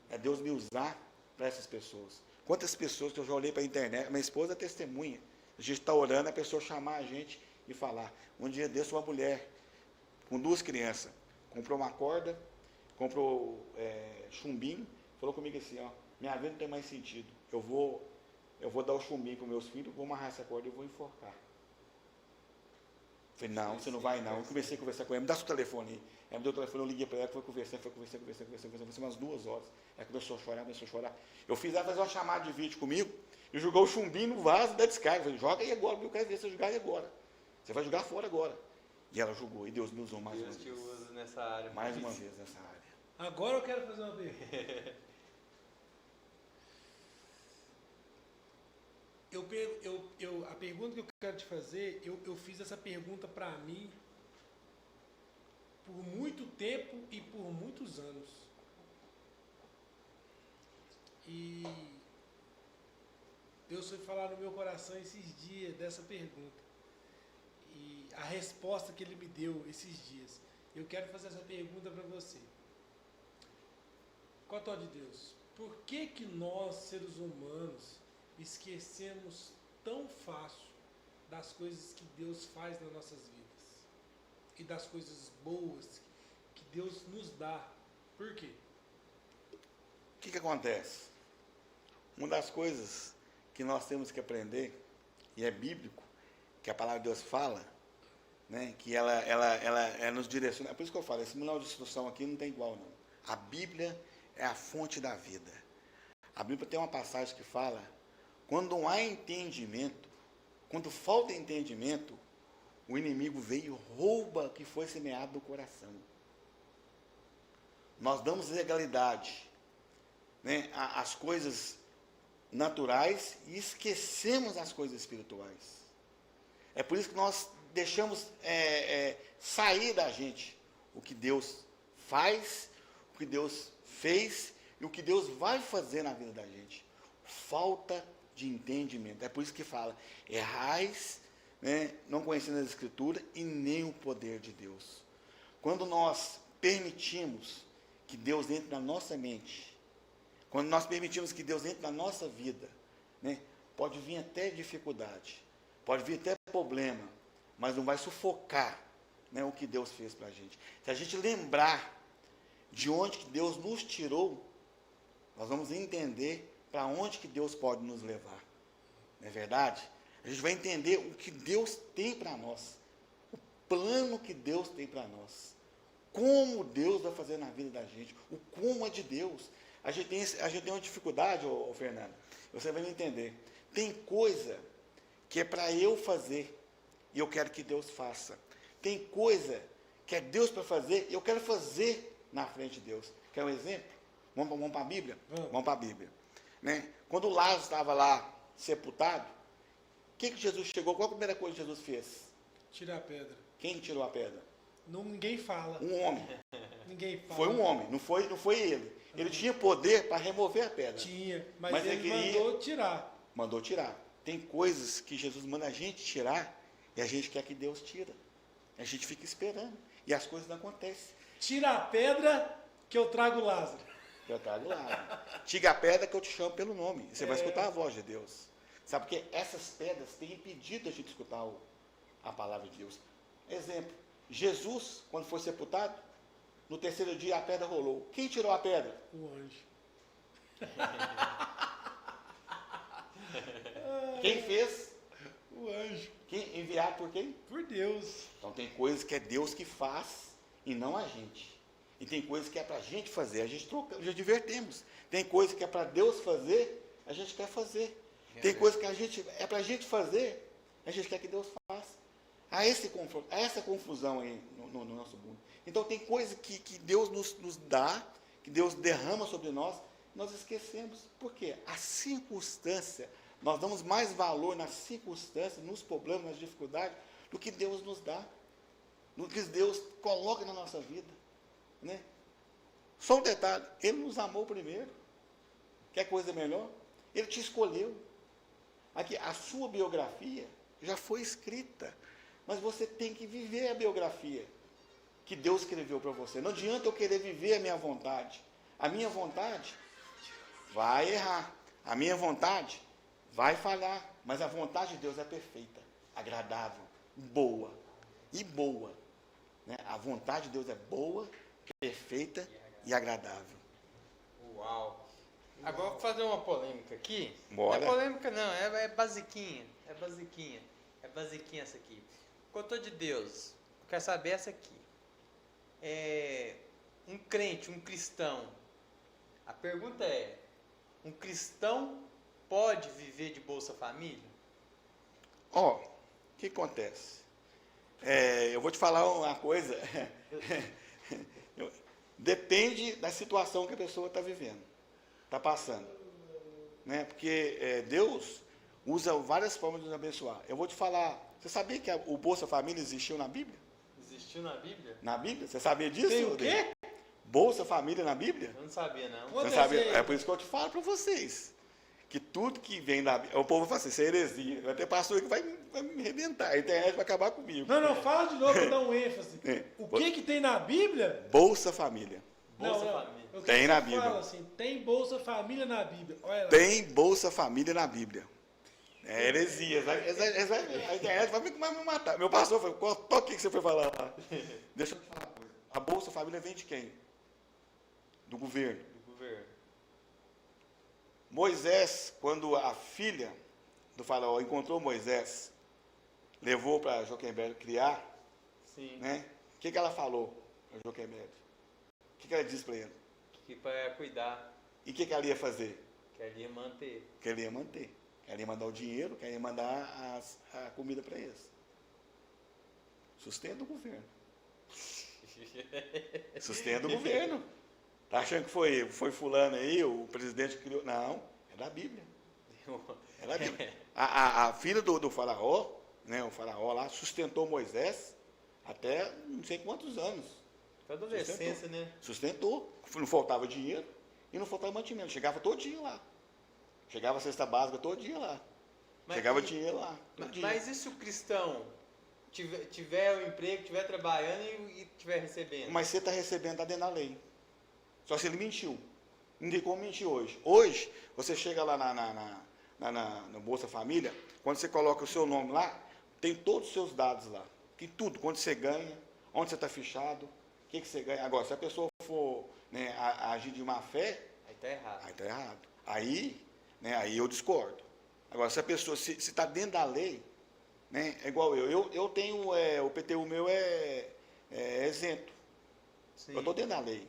é Deus me usar para essas pessoas. Quantas pessoas que eu já olhei para a internet, minha esposa é testemunha. A gente está orando, a pessoa chamar a gente e falar. Um dia desse, uma mulher com 2 crianças, comprou uma corda, comprou chumbinho, falou comigo assim, ó, minha vida não tem mais sentido. Eu vou dar o chumbinho para meus filhos, vou amarrar essa corda e vou enforcar. Falei, não, você não vai não. Eu comecei a conversar com ela, me dá seu telefone aí. Ela me deu o telefone, eu liguei para ela, foi conversando umas 2 horas. Ela começou a chorar. Eu fiz ela fazer uma chamada de vídeo comigo e jogou o chumbinho no vaso da descarga. Eu falei, joga aí agora, eu quero ver você jogar aí agora. Você vai jogar fora agora. E ela jogou, e Deus me usou mais uma vez. Deus te usa nessa área. Mais uma vez nessa área. Agora eu quero fazer uma pergunta. A pergunta que eu quero te fazer, eu fiz essa pergunta para mim por muito tempo e por muitos anos. E Deus foi falar no meu coração esses dias dessa pergunta. E a resposta que Ele me deu esses dias. Eu quero fazer essa pergunta para você. Cotó de Deus, por que nós, seres humanos, esquecemos tão fácil das coisas que Deus faz nas nossas vidas e das coisas boas que Deus nos dá? Por quê? O que acontece? Uma das coisas que nós temos que aprender, e é bíblico, que a palavra de Deus fala, né, que ela nos direciona. É por isso que eu falo, esse manual de instrução aqui não tem igual, não. A Bíblia é a fonte da vida. A Bíblia tem uma passagem que fala, quando não há entendimento, quando falta entendimento, o inimigo veio e rouba o que foi semeado no coração. Nós damos legalidade, né, às coisas naturais e esquecemos as coisas espirituais. É por isso que nós deixamos sair da gente o que Deus faz, o que Deus fez e o que Deus vai fazer na vida da gente. Falta de entendimento. É por isso que fala, errais, né, não conhecendo as Escrituras e nem o poder de Deus. Quando nós permitimos que Deus entre na nossa mente, quando nós permitimos que Deus entre na nossa vida, né, pode vir até dificuldade, pode vir até problema, mas não vai sufocar, né, o que Deus fez para a gente. Se a gente lembrar de onde que Deus nos tirou, nós vamos entender para onde que Deus pode nos levar. Não é verdade? A gente vai entender o que Deus tem para nós, o plano que Deus tem para nós, como Deus vai fazer na vida da gente, o como é de Deus. A gente tem uma dificuldade, ô Fernando, você vai me entender. Tem coisa que é para eu fazer e eu quero que Deus faça. Tem coisa que é Deus para fazer e eu quero fazer na frente de Deus. Quer um exemplo? Vamos para a Bíblia? Vamos para a Bíblia. Né? Quando Lázaro estava lá sepultado, o que Jesus chegou? Qual a primeira coisa que Jesus fez? Tirar a pedra. Quem tirou a pedra? Ninguém fala. Um homem. Ninguém fala. Foi um homem, não foi ele. Ele tinha poder para remover a pedra. Tinha, mas ele mandou tirar. Mandou tirar. Tem coisas que Jesus manda a gente tirar e a gente quer que Deus tira. A gente fica esperando e as coisas não acontecem. Tira a pedra que eu trago Lázaro. Eu trago lá. Tira a pedra que eu te chamo pelo nome. Você vai escutar a voz de Deus. Sabe porque essas pedras têm impedido a gente escutar a palavra de Deus. Exemplo, Jesus, quando foi sepultado, no 3º dia a pedra rolou. Quem tirou a pedra? O anjo. Quem fez? O anjo. Quem enviado por quem? Por Deus. Então tem coisas que é Deus que faz e não a gente. E tem coisas que é para a gente fazer, a gente troca, já divertemos. Tem coisas que é para Deus fazer, a gente quer fazer. Tem coisas que é para a gente fazer, a gente quer que Deus faça. Há essa confusão aí no nosso mundo. Então tem coisas que Deus nos dá, que Deus derrama sobre nós esquecemos. Por quê? A circunstância, nós damos mais valor nas circunstâncias, nos problemas, nas dificuldades, do que Deus nos dá, do que Deus coloca na nossa vida. Né? Só um detalhe, Ele nos amou primeiro. Quer coisa melhor? Ele te escolheu. Aqui, a sua biografia já foi escrita, mas você tem que viver a biografia. que Deus escreveu para você. Não adianta eu querer viver a minha vontade. A minha vontade vai errar. A minha vontade vai falhar. Mas a vontade de Deus é perfeita, agradável, boa e boa. Né? A vontade de Deus é boa, perfeita e agradável. Uau! Agora vou fazer uma polêmica aqui. Bora. Não é polêmica não, é basiquinha. É basiquinha. É basiquinha essa aqui. Contou de Deus. Eu quero saber essa aqui. Um crente, um cristão. A pergunta é: um cristão pode viver de Bolsa Família? O que acontece? Eu vou te falar uma coisa. Depende da situação que a pessoa está vivendo, está passando. Né? Porque Deus usa várias formas de nos abençoar. Eu vou te falar, você sabia que o Bolsa Família existiu na Bíblia? Existiu na Bíblia? Na Bíblia? Você sabia disso? Tem o quê? Bolsa Família na Bíblia? Eu não sabia, não. Quando Você sabia? É por isso que eu te falo para vocês. Que tudo que vem da Bíblia... O povo fala assim, isso é heresia. Vai ter pastor que vai me arrebentar. A internet vai acabar comigo. Não, fala de novo para dar um ênfase. O que tem na Bíblia? Bolsa Família. Bolsa Não. Família. Eu quero Tem que na você Bíblia. fala assim, tem Bolsa Família na Bíblia. Olha lá. Tem Bolsa Família na Bíblia. É heresia. A internet vai me matar. Meu pastor falou, qual que você foi falar lá? Deixa eu te falar uma coisa. A Bolsa Família vem de quem? Do governo. Do governo. Moisés, quando a filha do faraó encontrou Moisés, levou para Joquebed criar, Sim. né? O que ela falou para Joquebed? O que ela disse para ele? Que para cuidar, E o que ela ia fazer? que ele ia manter. Que ele ia manter. Que ela ia mandar o dinheiro, que ela ia mandar a comida para eles. Sustento do governo. Sustento do governo. Tá achando que foi fulano aí, o presidente que criou? Não, é da Bíblia. É da Bíblia. A filha do faraó, né, o faraó lá, sustentou Moisés até não sei quantos anos. Foi adolescência, né? Sustentou. Não faltava dinheiro e não faltava mantimento. Chegava todo dia lá. Chegava a cesta básica todo dia lá. Chegava dinheiro lá. Todo dia. Mas e se o cristão tiver o emprego, estiver trabalhando e estiver recebendo? Mas você está recebendo, está dentro da lei. Só se ele mentiu. Não tem como mentir hoje. Hoje, você chega lá na Bolsa Família, quando você coloca o seu nome lá, tem todos os seus dados lá. Tem tudo, quanto você ganha, onde você está fichado, o que você ganha. Agora, se a pessoa for, né, agir de má fé, Aí tá errado. aí está errado. Aí eu discordo. Agora, se a pessoa, se está dentro da lei, né, é igual eu tenho, o PTU meu é isento. Sim. Eu estou dentro da lei.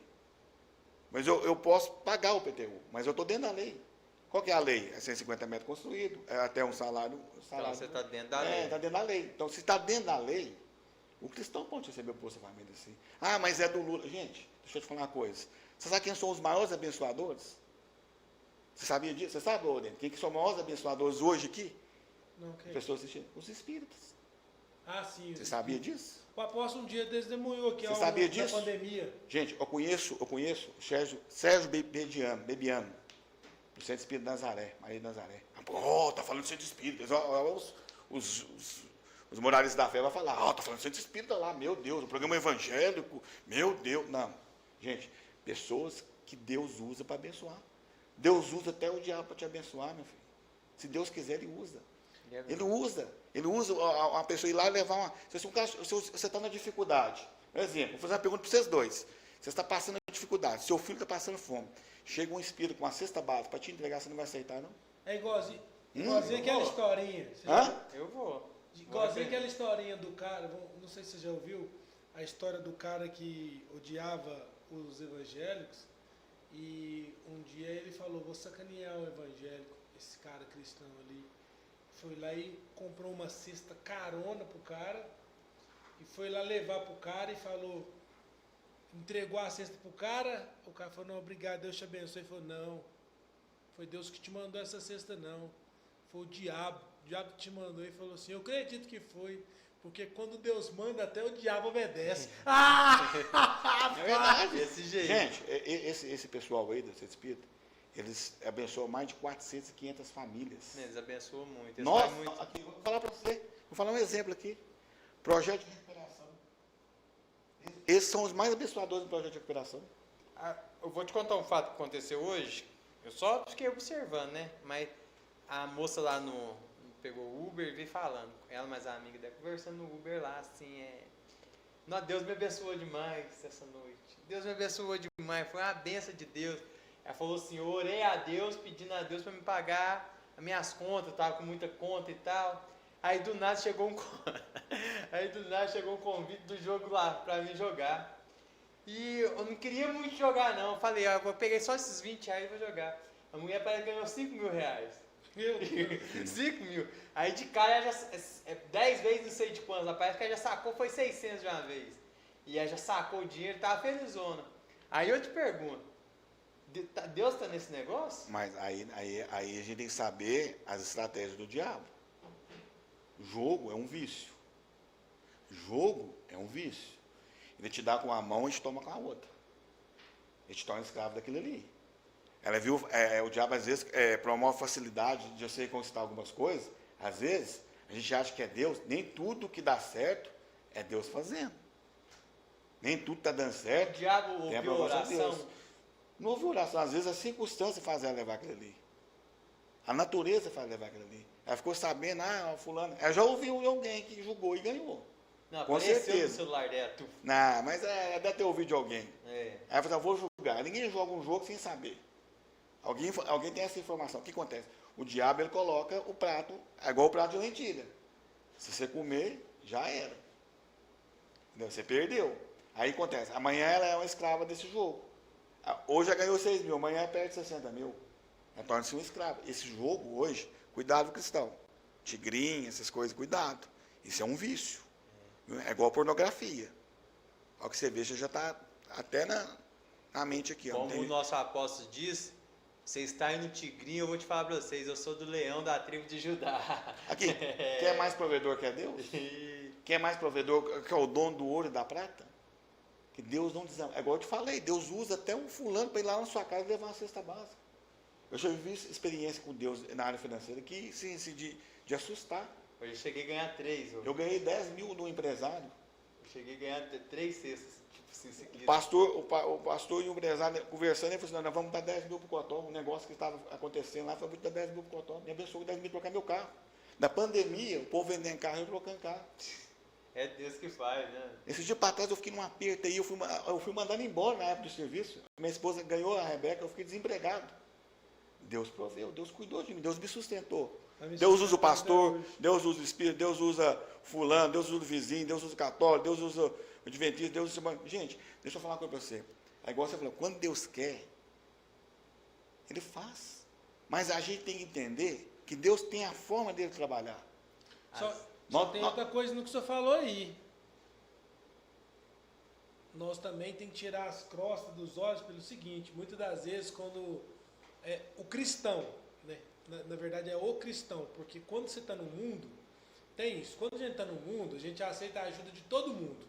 Mas eu posso pagar o PTU, mas eu estou dentro da lei. Qual que é a lei? É 150 metros construído, é até um salário. Então você está dentro da lei. Está dentro da lei. Então, se está dentro da lei, o cristão pode receber o Bolsa Família assim. Ah, mas é do Lula. Gente, deixa eu te falar uma coisa. Você sabe quem são os maiores abençoadores? Você sabia disso? Você sabe, Odin? Quem que são os maiores abençoadores hoje aqui? Não, okay. Pessoas assistindo. Os espíritas. Ah, sim. Você sabia disso? O apóstolo um dia testemunhou aqui Você sabia da disso? pandemia. Gente, eu conheço o Sérgio Bebiano, do Centro Espírita de Nazaré, Maria de Nazaré. Tá falando de Centro Espírita. Os moraristas da fé vão falar, tá falando de Centro Espírita lá, meu Deus, o programa evangélico, meu Deus. Não, gente, pessoas que Deus usa para abençoar. Deus usa até o diabo para te abençoar, meu filho. Se Deus quiser, Ele usa. Ele usa a pessoa ir lá e levar uma... Se você está na dificuldade, por exemplo, vou fazer uma pergunta para vocês dois. Você está passando dificuldade, seu filho está passando fome. Chega um espírito com uma cesta básica para te entregar, você não vai aceitar, não? É igualzinho aquela historinha. Eu vou. Igualzinho aquela historinha do cara, não sei se você já ouviu, a história do cara que odiava os evangélicos e um dia ele falou, vou sacanear o evangélico, esse cara cristão ali. Foi lá e comprou uma cesta carona pro cara e foi lá levar pro cara e falou, entregou a cesta pro cara, o cara falou, não, obrigado, Deus te abençoe. Ele falou, não, foi Deus que te mandou essa cesta não, foi o diabo que te mandou. Ele falou assim, eu acredito que foi, porque quando Deus manda até o diabo obedece. É verdade. Desse jeito. Gente, esse pessoal aí do Centro Espírita, eles abençoam mais de 400, 500 famílias. Eles abençoam muito. Eles Nossa, fazem muito. aqui, vou falar para você, vou falar um exemplo aqui. Projeto de recuperação. esses são os mais abençoadores do projeto de recuperação. Eu vou te contar um fato que aconteceu hoje. Eu só fiquei observando, né? Mas a moça lá pegou o Uber e veio falando. Ela mais a amiga dela, conversando no Uber lá, assim, Não, Deus me abençoou demais essa noite. Deus me abençoou demais, foi uma benção de Deus. Ela falou assim, eu orei a Deus, pedindo a Deus para me pagar as minhas contas, eu tava com muita conta e tal. Aí do nada chegou um convite do jogo lá para mim jogar. E eu não queria muito jogar não. Eu falei, eu peguei só esses 20 reais e vou jogar. A mulher parece que ganhou 5 mil reais. Meu Deus. 5 mil. Aí de cara ela já 10 vezes não sei de quantos. Ela parece que ela já sacou, foi 600 de uma vez. E ela já sacou o dinheiro, tava felizona. Aí eu te pergunto, Deus está nesse negócio? Mas aí a gente tem que saber as estratégias do diabo. Jogo é um vício. Jogo é um vício. Ele te dá com uma mão e te toma com a outra. Ele te torna escravo daquilo ali. Ela viu, o diabo às vezes promove facilidade de você conquistar algumas coisas. Às vezes, a gente acha que é Deus. Nem tudo que dá certo é Deus fazendo. Nem tudo está dando certo. O diabo tem a ouviu aprovação de oração. Deus. Não houve oração. Às vezes a circunstância faz ela levar aquilo ali. A natureza faz levar aquilo ali. Ela ficou sabendo, fulano. Ela já ouviu alguém que julgou e ganhou. Não, Com apareceu certeza. no celular dela. Não, mas deve ter ouvido de alguém. É. Aí ela falou, eu vou julgar. Ninguém joga um jogo sem saber. Alguém tem essa informação. O que acontece? O diabo, ele coloca o prato, é igual o prato de lentilha. Se você comer, já era. Entendeu? Você perdeu. Aí acontece, amanhã ela é uma escrava desse jogo. Hoje ela ganhou 6 mil, amanhã ela perde 60 mil. Ela torna-se um escravo. Esse jogo hoje, cuidado cristão. Tigrinha, essas coisas, cuidado. Isso é um vício. É igual a pornografia. Ao que você vê, você já está até na mente aqui. Como o nosso apóstolo diz, você está aí no tigrinho, eu vou te falar para vocês, eu sou do leão da tribo de Judá. Aqui, quem é mais provedor que é Deus? Quem é mais provedor que é o dono do ouro e da prata? Que Deus não desampara. É igual eu te falei, Deus usa até um fulano para ir lá na sua casa e levar uma cesta básica. Eu já vivi experiência com Deus na área financeira que de assustar. Hoje eu cheguei a ganhar 3. Eu ganhei 10 mil no empresário. Eu cheguei a ganhar 3 cestas, tipo assim, seguidas. O pastor e o empresário conversando, ele falou assim, nós vamos dar 10 mil para o Cotó. Um negócio que estava acontecendo lá, foi dar 10 mil para o Cotó. Me abençoou 10 mil para trocar meu carro. Na pandemia, o povo vendendo carro e eu trocando carro. É Deus que faz, né? Esse dia para trás eu fiquei num aperto aí, eu fui mandando embora na época do serviço. Minha esposa ganhou a Rebeca, eu fiquei desempregado. Deus proveu, Deus cuidou de mim, Deus me sustentou. Deus usa o pastor, Deus usa o Espírito, Deus usa fulano, Deus usa o vizinho, Deus usa o católico, Deus usa o adventista, Deus usa... Gente, deixa eu falar uma coisa para você. É igual você falou, quando Deus quer, Ele faz. Mas a gente tem que entender que Deus tem a forma dele trabalhar. Só tem outra coisa no que o senhor falou aí. Nós também tem que tirar as crostas dos olhos pelo seguinte, muitas das vezes quando o cristão, né? Na verdade é o cristão, porque quando você está no mundo, tem isso, quando a gente está no mundo, a gente aceita a ajuda de todo mundo.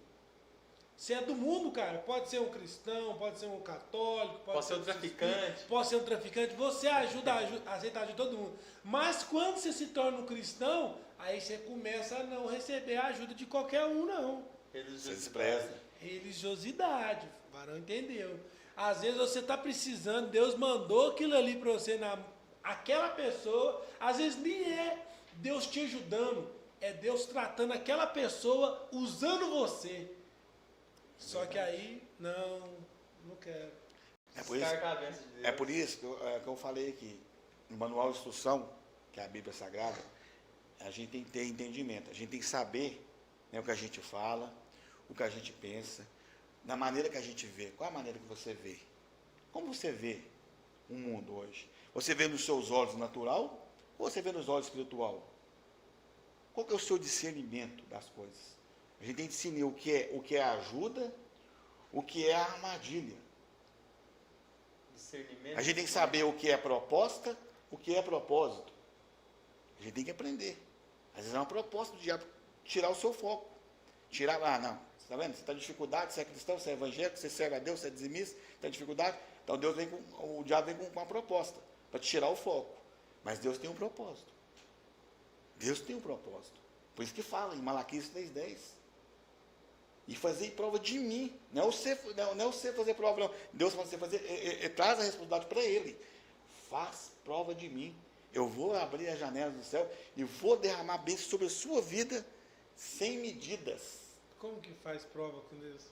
Se é do mundo, cara, pode ser um cristão, pode ser um católico, pode ser um traficante. Pode ser um traficante, você aceita a ajuda de todo mundo. Mas quando você se torna um cristão, aí você começa a não receber a ajuda de qualquer um, não. Você despreza. Religiosidade, o varão entendeu. Às vezes você está precisando, Deus mandou aquilo ali para você, aquela pessoa, às vezes nem é Deus te ajudando, é Deus tratando aquela pessoa, usando você. Só que aí, não quero. É por isso que eu falei aqui, no manual de instrução, que é a Bíblia Sagrada, a gente tem que ter entendimento, a gente tem que saber, né, o que a gente fala, o que a gente pensa, na maneira que a gente vê. Qual é a maneira que você vê? Como você vê o mundo hoje? Você vê nos seus olhos natural ou você vê nos olhos espiritual? Qual que é o seu discernimento das coisas? A gente tem que discernir o que é ajuda, o que é a armadilha. A gente tem que saber o que é proposta, o que é propósito. A gente tem que aprender. Às vezes é uma proposta do diabo tirar o seu foco. Tirar, não, você está vendo? Você está em dificuldade, você é cristão, você é evangélico, você serve a Deus, você é dizimista, está em dificuldade. Então o diabo vem com uma proposta, para te tirar o foco. Mas Deus tem um propósito. Deus tem um propósito. Por isso que fala em Malaquias 3:10. E fazer prova de mim. Não é você fazer prova, não. Deus faz você fazer, traz a responsabilidade para Ele. Faz prova de mim. Eu vou abrir as janelas do céu e vou derramar bênção sobre a sua vida sem medidas. Como que faz prova com Deus?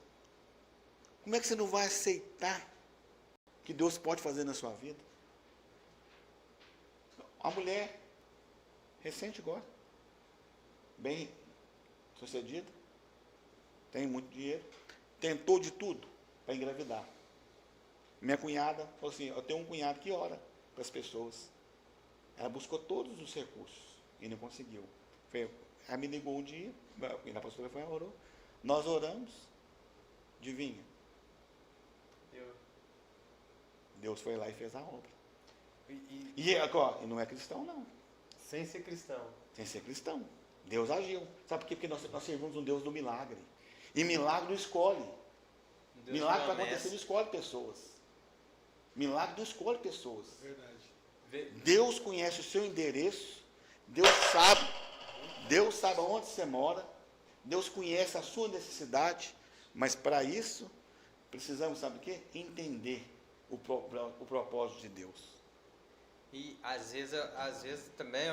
Como é que você não vai aceitar que Deus pode fazer na sua vida? A mulher, recente agora, bem sucedida, tem muito dinheiro, tentou de tudo para engravidar. Minha cunhada falou assim, eu tenho um cunhado que ora para as pessoas. Ela buscou todos os recursos e não conseguiu. Ela me ligou um dia, a pastora foi, orou. Nós oramos, adivinha? Deus foi lá e fez a obra. E não é cristão, não. Sem ser cristão. Sem ser cristão. Deus agiu. Sabe por quê? Porque nós servimos um Deus do milagre. E milagre não escolhe. Milagre para acontecer não escolhe pessoas. Milagre não escolhe pessoas. Verdade. Deus conhece o seu endereço. Deus sabe onde você mora. Deus conhece a sua necessidade. Mas para isso, precisamos, sabe o quê? Entender o propósito de Deus. E às vezes também,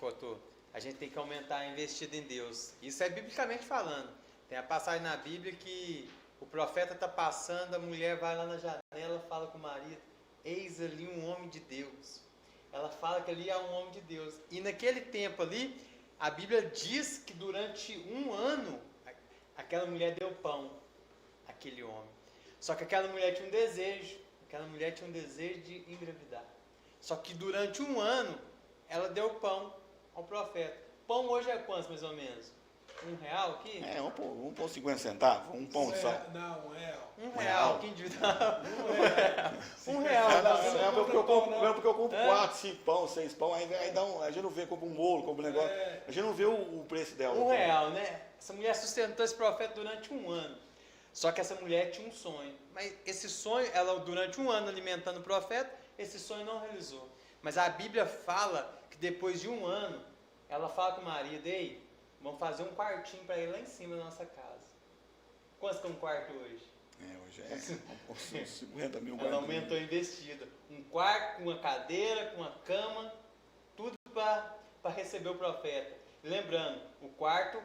Couto, a gente tem que aumentar a investida em Deus. Isso é biblicamente falando. Tem a passagem na Bíblia que o profeta está passando, a mulher vai lá na janela, fala com o marido, eis ali um homem de Deus. Ela fala que ali há um homem de Deus. E naquele tempo ali, a Bíblia diz que durante um ano, aquela mulher deu pão àquele homem. Só que aquela mulher tinha um desejo de engravidar. Só que durante um ano, ela deu pão ao profeta. Pão hoje é quanto, mais ou menos? R$1 aqui? É, $1,50, um pão só. Não, R$1, que individual. É porque eu compro 4, 5 pão, 6 pão, aí a gente não vê, compra um bolo, compra um negócio, a gente não vê o preço dela. R$1, né? Essa mulher sustentou esse profeta durante um ano. Só que essa mulher tinha um sonho. Mas esse sonho, ela durante um ano alimentando o profeta, esse sonho não realizou. Mas a Bíblia fala que depois de um ano, ela fala com o marido, ei, vamos fazer um quartinho para ele lá em cima da nossa casa. Quanto que é um quarto hoje? Hoje é 50 mil. Ela aumentou a investida. Um quarto, com uma cadeira, com uma cama, tudo para receber o profeta. Lembrando, o quarto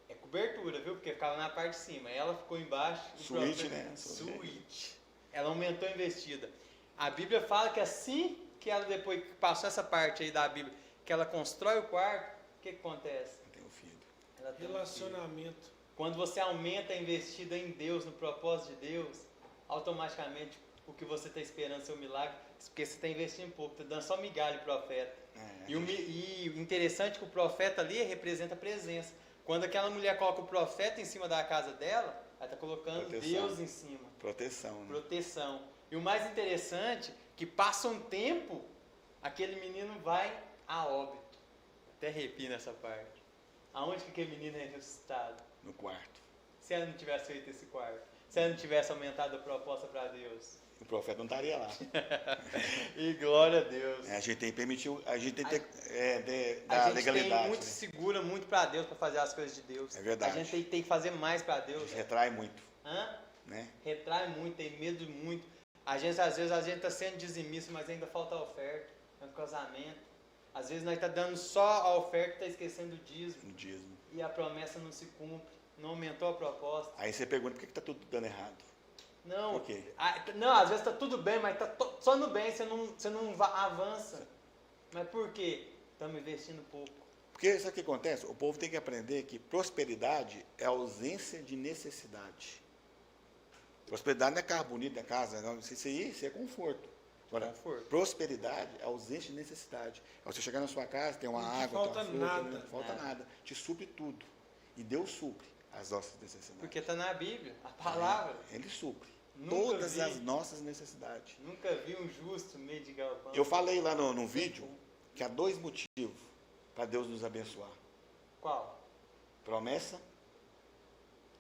é cobertura, viu? Porque ficava na parte de cima. Ela ficou embaixo. Suíte, né? Suíte. Ela aumentou a investida. A Bíblia fala que assim que ela, depois que passou essa parte aí da Bíblia, que ela constrói o quarto, o que acontece? Tem um filho. Ela tem Relacionamento. Um filho. Quando você aumenta a investida em Deus, no propósito de Deus, automaticamente o que você está esperando é seu milagre, porque você está investindo pouco, está dando só migalha para o profeta. E o interessante é que o profeta ali representa a presença. Quando aquela mulher coloca o profeta em cima da casa dela, ela está colocando Deus em cima. Proteção. Né? Proteção. E o mais interessante, que passa um tempo, aquele menino vai a óbito. Até arrepio nessa parte. Aonde que aquele menino é ressuscitado? No quarto. Se ela não tivesse feito esse quarto, se ela não tivesse aumentado a proposta para Deus, o profeta não estaria lá. E glória a Deus. A gente tem que permitir, a gente tem que dar legalidade. A gente muito, segura muito para Deus, para fazer as coisas de Deus. É verdade. A gente tem que fazer mais para Deus. A gente retrai muito. Né? Retrai muito, tem medo muito. Às vezes a gente está sendo dizimista, mas ainda falta a oferta. É um casamento. Às vezes nós estamos dando só a oferta e está esquecendo o dízimo. E a promessa não se cumpre. Não aumentou a proposta. Aí você pergunta por que está tudo dando errado. Não, não, às vezes está tudo bem, mas está só no bem, você não avança. Mas por quê? Estamos investindo pouco. Porque sabe o que acontece? O povo tem que aprender que prosperidade é ausência de necessidade. Prosperidade não é carro bonito, não é casa, não. Isso é conforto. Agora, prosperidade é ausência de necessidade. É você chegar na sua casa, tem uma água, falta tem uma fruta, nada. Não falta nada. Te supre tudo. E Deus supre as nossas necessidades. Porque está na Bíblia, a palavra. Ele supre todas as nossas necessidades. Nunca vi um justo no meio de galpão. Eu falei lá no vídeo que há 2 motivos para Deus nos abençoar. Qual? Promessa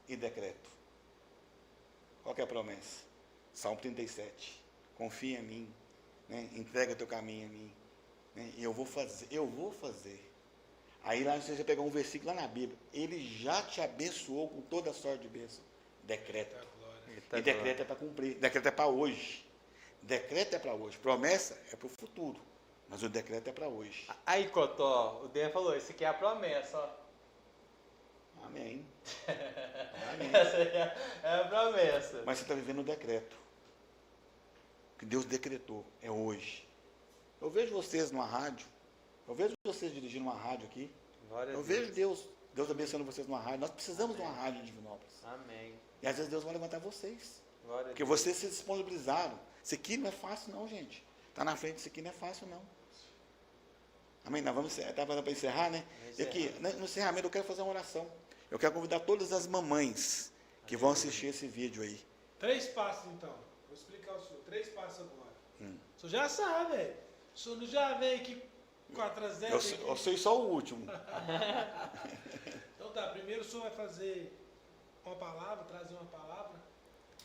e decreto. Qual que é a promessa? Salmo 37. Confia em mim, né? Entrega teu caminho a mim, né? E eu vou fazer. Aí lá você pegar um versículo lá na Bíblia, ele já te abençoou com toda a sorte de bênção. Decreto. E decreto é para cumprir. Decreto é para hoje. Decreto é para hoje. Promessa é para o futuro. Mas o decreto é para hoje. Aí, Cotó, o Dan falou, isso aqui é a promessa, ó. Amém. Amém. Essa é a promessa. Mas você está vivendo o decreto. O que Deus decretou é hoje. Eu vejo vocês numa rádio. Eu vejo vocês dirigindo uma rádio aqui. Glória a Eu Deus. vejo Deus abençoando vocês numa rádio. Nós precisamos de uma rádio em Divinópolis. Amém. E às vezes Deus vai levantar vocês. Glória a Porque Deus. vocês se disponibilizaram. Isso aqui não é fácil não, gente. Está na frente, isso aqui não é fácil não. Amém? Nós vamos para encerrar, né? E aqui, no encerramento, eu quero fazer uma oração. Eu quero convidar todas as mamães que vão assistir esse vídeo aí. 3 passos, então. Vou explicar o senhor. 3 passos agora. O senhor já sabe, velho. O senhor não já veio aqui com a traseira. Eu sei só o último. Então tá, primeiro o senhor vai fazer uma palavra, trazer uma palavra.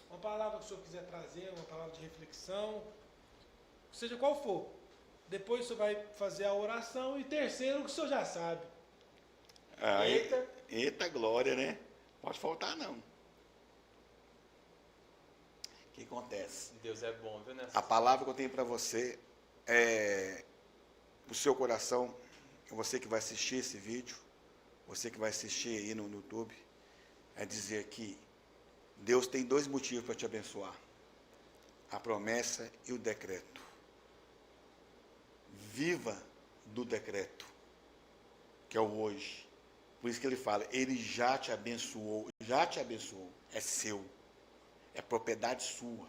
Uma palavra que o senhor quiser trazer, uma palavra de reflexão. Seja qual for. Depois o senhor vai fazer a oração. E terceiro, o que o senhor já sabe. Eita glória, né? Pode faltar não. O que acontece? Deus é bom, viu, nessa A palavra que eu tenho para você é o seu coração, você que vai assistir esse vídeo, você que vai assistir aí no YouTube, é dizer que Deus tem 2 motivos para te abençoar: a promessa e o decreto. Viva do decreto, que é o hoje. Por isso que ele fala, ele já te abençoou, é seu, é propriedade sua,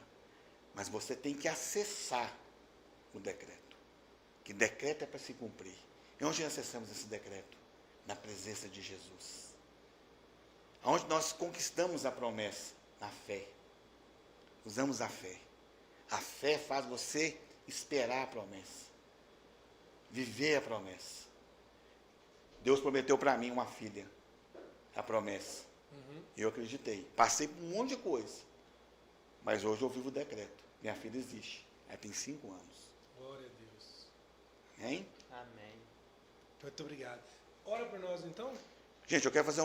mas você tem que acessar o decreto, que decreto é para se cumprir. E onde nós acessamos esse decreto? Na presença de Jesus. Onde nós conquistamos a promessa? Na fé. Usamos a fé. A fé faz você esperar a promessa, viver a promessa. Deus prometeu para mim uma filha, a promessa. E eu acreditei. Passei por um monte de coisa. Mas hoje eu vivo o decreto. Minha filha existe. Ela tem 5 anos. Glória a Deus. Hein? Amém. Muito obrigado. Ora por nós então. Gente, eu quero fazer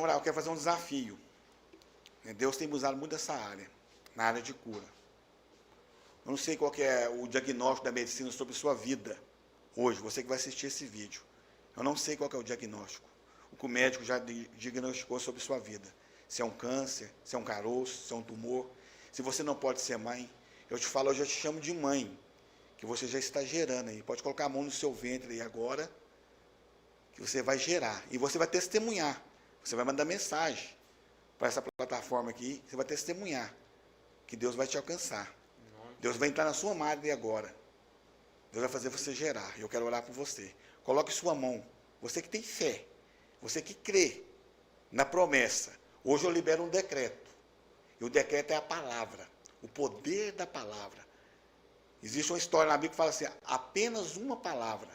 um desafio. Deus tem me usado muito essa área, na área de cura. Eu não sei qual que é o diagnóstico da medicina sobre sua vida hoje, você que vai assistir esse vídeo. Eu não sei qual que é o diagnóstico. O que o médico já diagnosticou sobre sua vida. Se é um câncer, se é um caroço, se é um tumor. Se você não pode ser mãe, eu já te chamo de mãe, que você já está gerando aí. Pode colocar a mão no seu ventre aí agora, que você vai gerar. E você vai testemunhar. Você vai mandar mensagem para essa plataforma aqui, você vai testemunhar que Deus vai te alcançar. Deus vai entrar na sua madre agora. Deus vai fazer você gerar. Eu quero orar por você. Coloque sua mão. Você que tem fé. Você que crê na promessa. Hoje eu libero um decreto. E o decreto é a palavra. O poder da palavra. Existe uma história na Bíblia que fala assim, apenas uma palavra.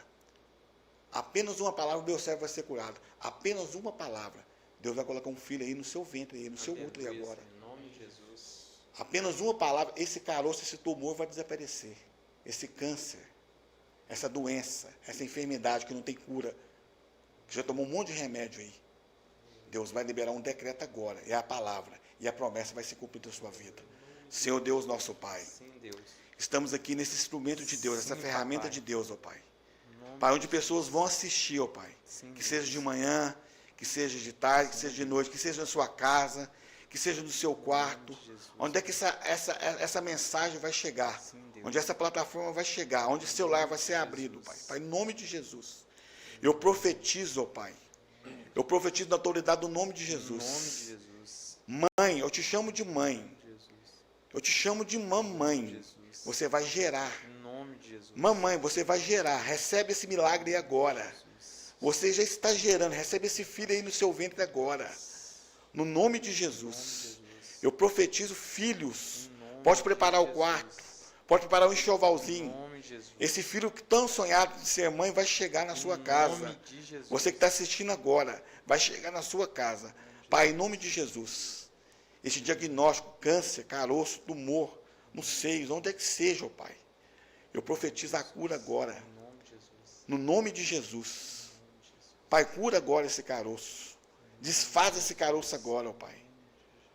Apenas uma palavra o meu servo vai ser curado. Apenas uma palavra. Deus vai colocar um filho aí no seu ventre, aí, no seu útero aí agora. Em nome de Jesus. Apenas uma palavra, esse caroço, esse tumor vai desaparecer. Esse câncer, essa doença, essa enfermidade que não tem cura, que já tomou um monte de remédio aí. Deus vai liberar um decreto agora, é a palavra, e a promessa vai se cumprir na sua vida. Senhor Deus, nosso Pai, Sim, Deus. estamos aqui nesse instrumento de Deus, essa Sim, ferramenta papai. de Deus, ó Pai. Em nome Para de onde pessoas vão assistir, ó Pai. Sim, Que Deus. seja de manhã, que seja de tarde, que seja de noite, que seja na sua casa, que seja no seu quarto. Jesus. Onde é que essa mensagem vai chegar? Sim, Deus. Onde essa plataforma vai chegar? Onde o seu lar vai ser abrido, Pai. Pai, em nome de Jesus. Eu profetizo, ó Pai. Eu profetizo na autoridade do nome de Em Jesus. nome de Jesus. Mãe, eu te chamo de mãe. Jesus. Eu te chamo de mamãe. Jesus. Você vai gerar. Em nome de Jesus. Mamãe, você vai gerar. Recebe esse milagre aí agora. Jesus. Você já está gerando. Recebe esse filho aí no seu ventre agora. No nome de Em nome de Jesus. Jesus. Eu profetizo filhos. Em nome Pode de preparar o Jesus. quarto. Pode preparar um Em enxovalzinho. nome de Jesus. Esse filho tão sonhado de ser mãe vai chegar na sua casa. Em nome de Jesus. Você que está assistindo agora, vai chegar na sua casa. Pai, em nome de Jesus. Esse diagnóstico, câncer, caroço, tumor, nos seios, onde é que seja, ó Pai. Eu profetizo a cura agora. Em nome de Jesus. No nome de Jesus. Pai, cura agora esse caroço. Desfaz esse caroço agora, ó Pai.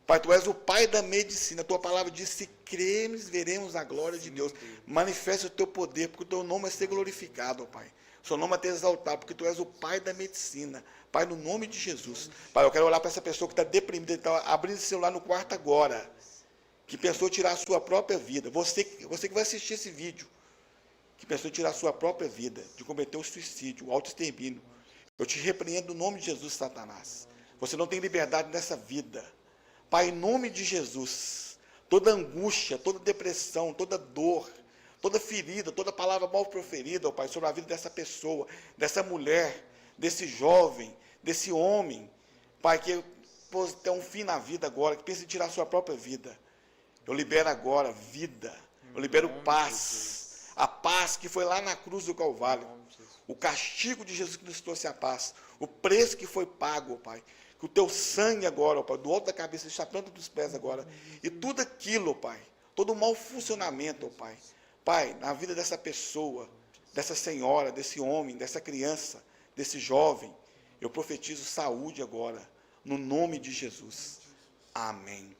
Pai, Tu és o Pai da medicina. A Tua palavra diz, se cremos, veremos a glória de Deus. Manifesta o Teu poder, porque o Teu nome vai ser glorificado, ó Pai. O Seu nome vai ter exaltado, porque Tu és o Pai da medicina. Pai, no nome de Jesus. Pai, eu quero olhar para essa pessoa que está deprimida, está abrindo o celular no quarto agora, que pensou tirar a sua própria vida. Você que vai assistir esse vídeo, que pensou tirar a sua própria vida, de cometer o suicídio, o autoextermínio. Eu te repreendo no nome de Jesus, Satanás. Você não tem liberdade nessa vida. Pai, em nome de Jesus, toda angústia, toda depressão, toda dor, toda ferida, toda palavra mal proferida, ó Pai, sobre a vida dessa pessoa, dessa mulher, desse jovem, desse homem, Pai, que tem um fim na vida agora, que pensa em tirar a sua própria vida. Eu libero agora vida, eu libero paz, a paz que foi lá na cruz do Calvário, o castigo de Jesus que nos trouxe a paz, o preço que foi pago, ó Pai, que o Teu sangue agora, ó Pai, do alto da cabeça, está planta dos pés agora, e tudo aquilo, ó Pai, todo o mau funcionamento, ó Pai, Pai, na vida dessa pessoa, dessa senhora, desse homem, dessa criança, desse jovem, eu profetizo saúde agora, no nome de Jesus. Amém.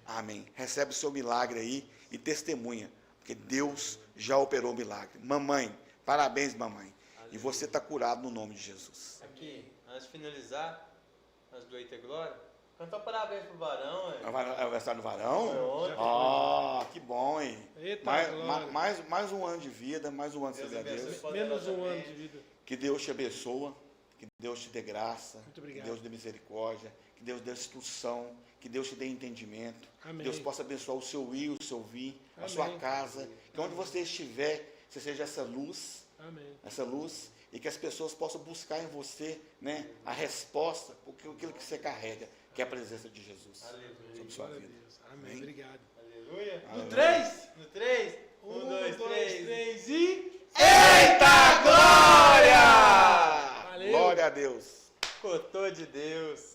Amém. Recebe o seu milagre aí e testemunha, porque Deus já operou o milagre. Mamãe, parabéns, mamãe. E você está curado no nome de Jesus. Aqui, antes de finalizar, antes do Eita Glória, cantar parabéns pro Varão. É o aniversário do Varão? Foi ontem. Ah, que bom, hein? Eita, mais um ano de vida, mais um ano de servir a Deus. Menos um ano de vida. Que Deus te abençoe, que Deus te dê graça, Muito que obrigado. Deus dê misericórdia, que Deus dê instrução, que Deus te dê entendimento, Amém. que Deus possa abençoar o seu ir, o seu vir, a Amém. sua casa, que onde você estiver, você seja essa luz, e que as pessoas possam buscar em você, né, a resposta, porque aquilo que você carrega, que é a presença de Jesus sobre sua vida. Amém. Amém. Obrigado. Aleluia. No 3. No 3. 1, 2, 3. E... Eita glória! Valeu. Glória a Deus. Cotô de Deus.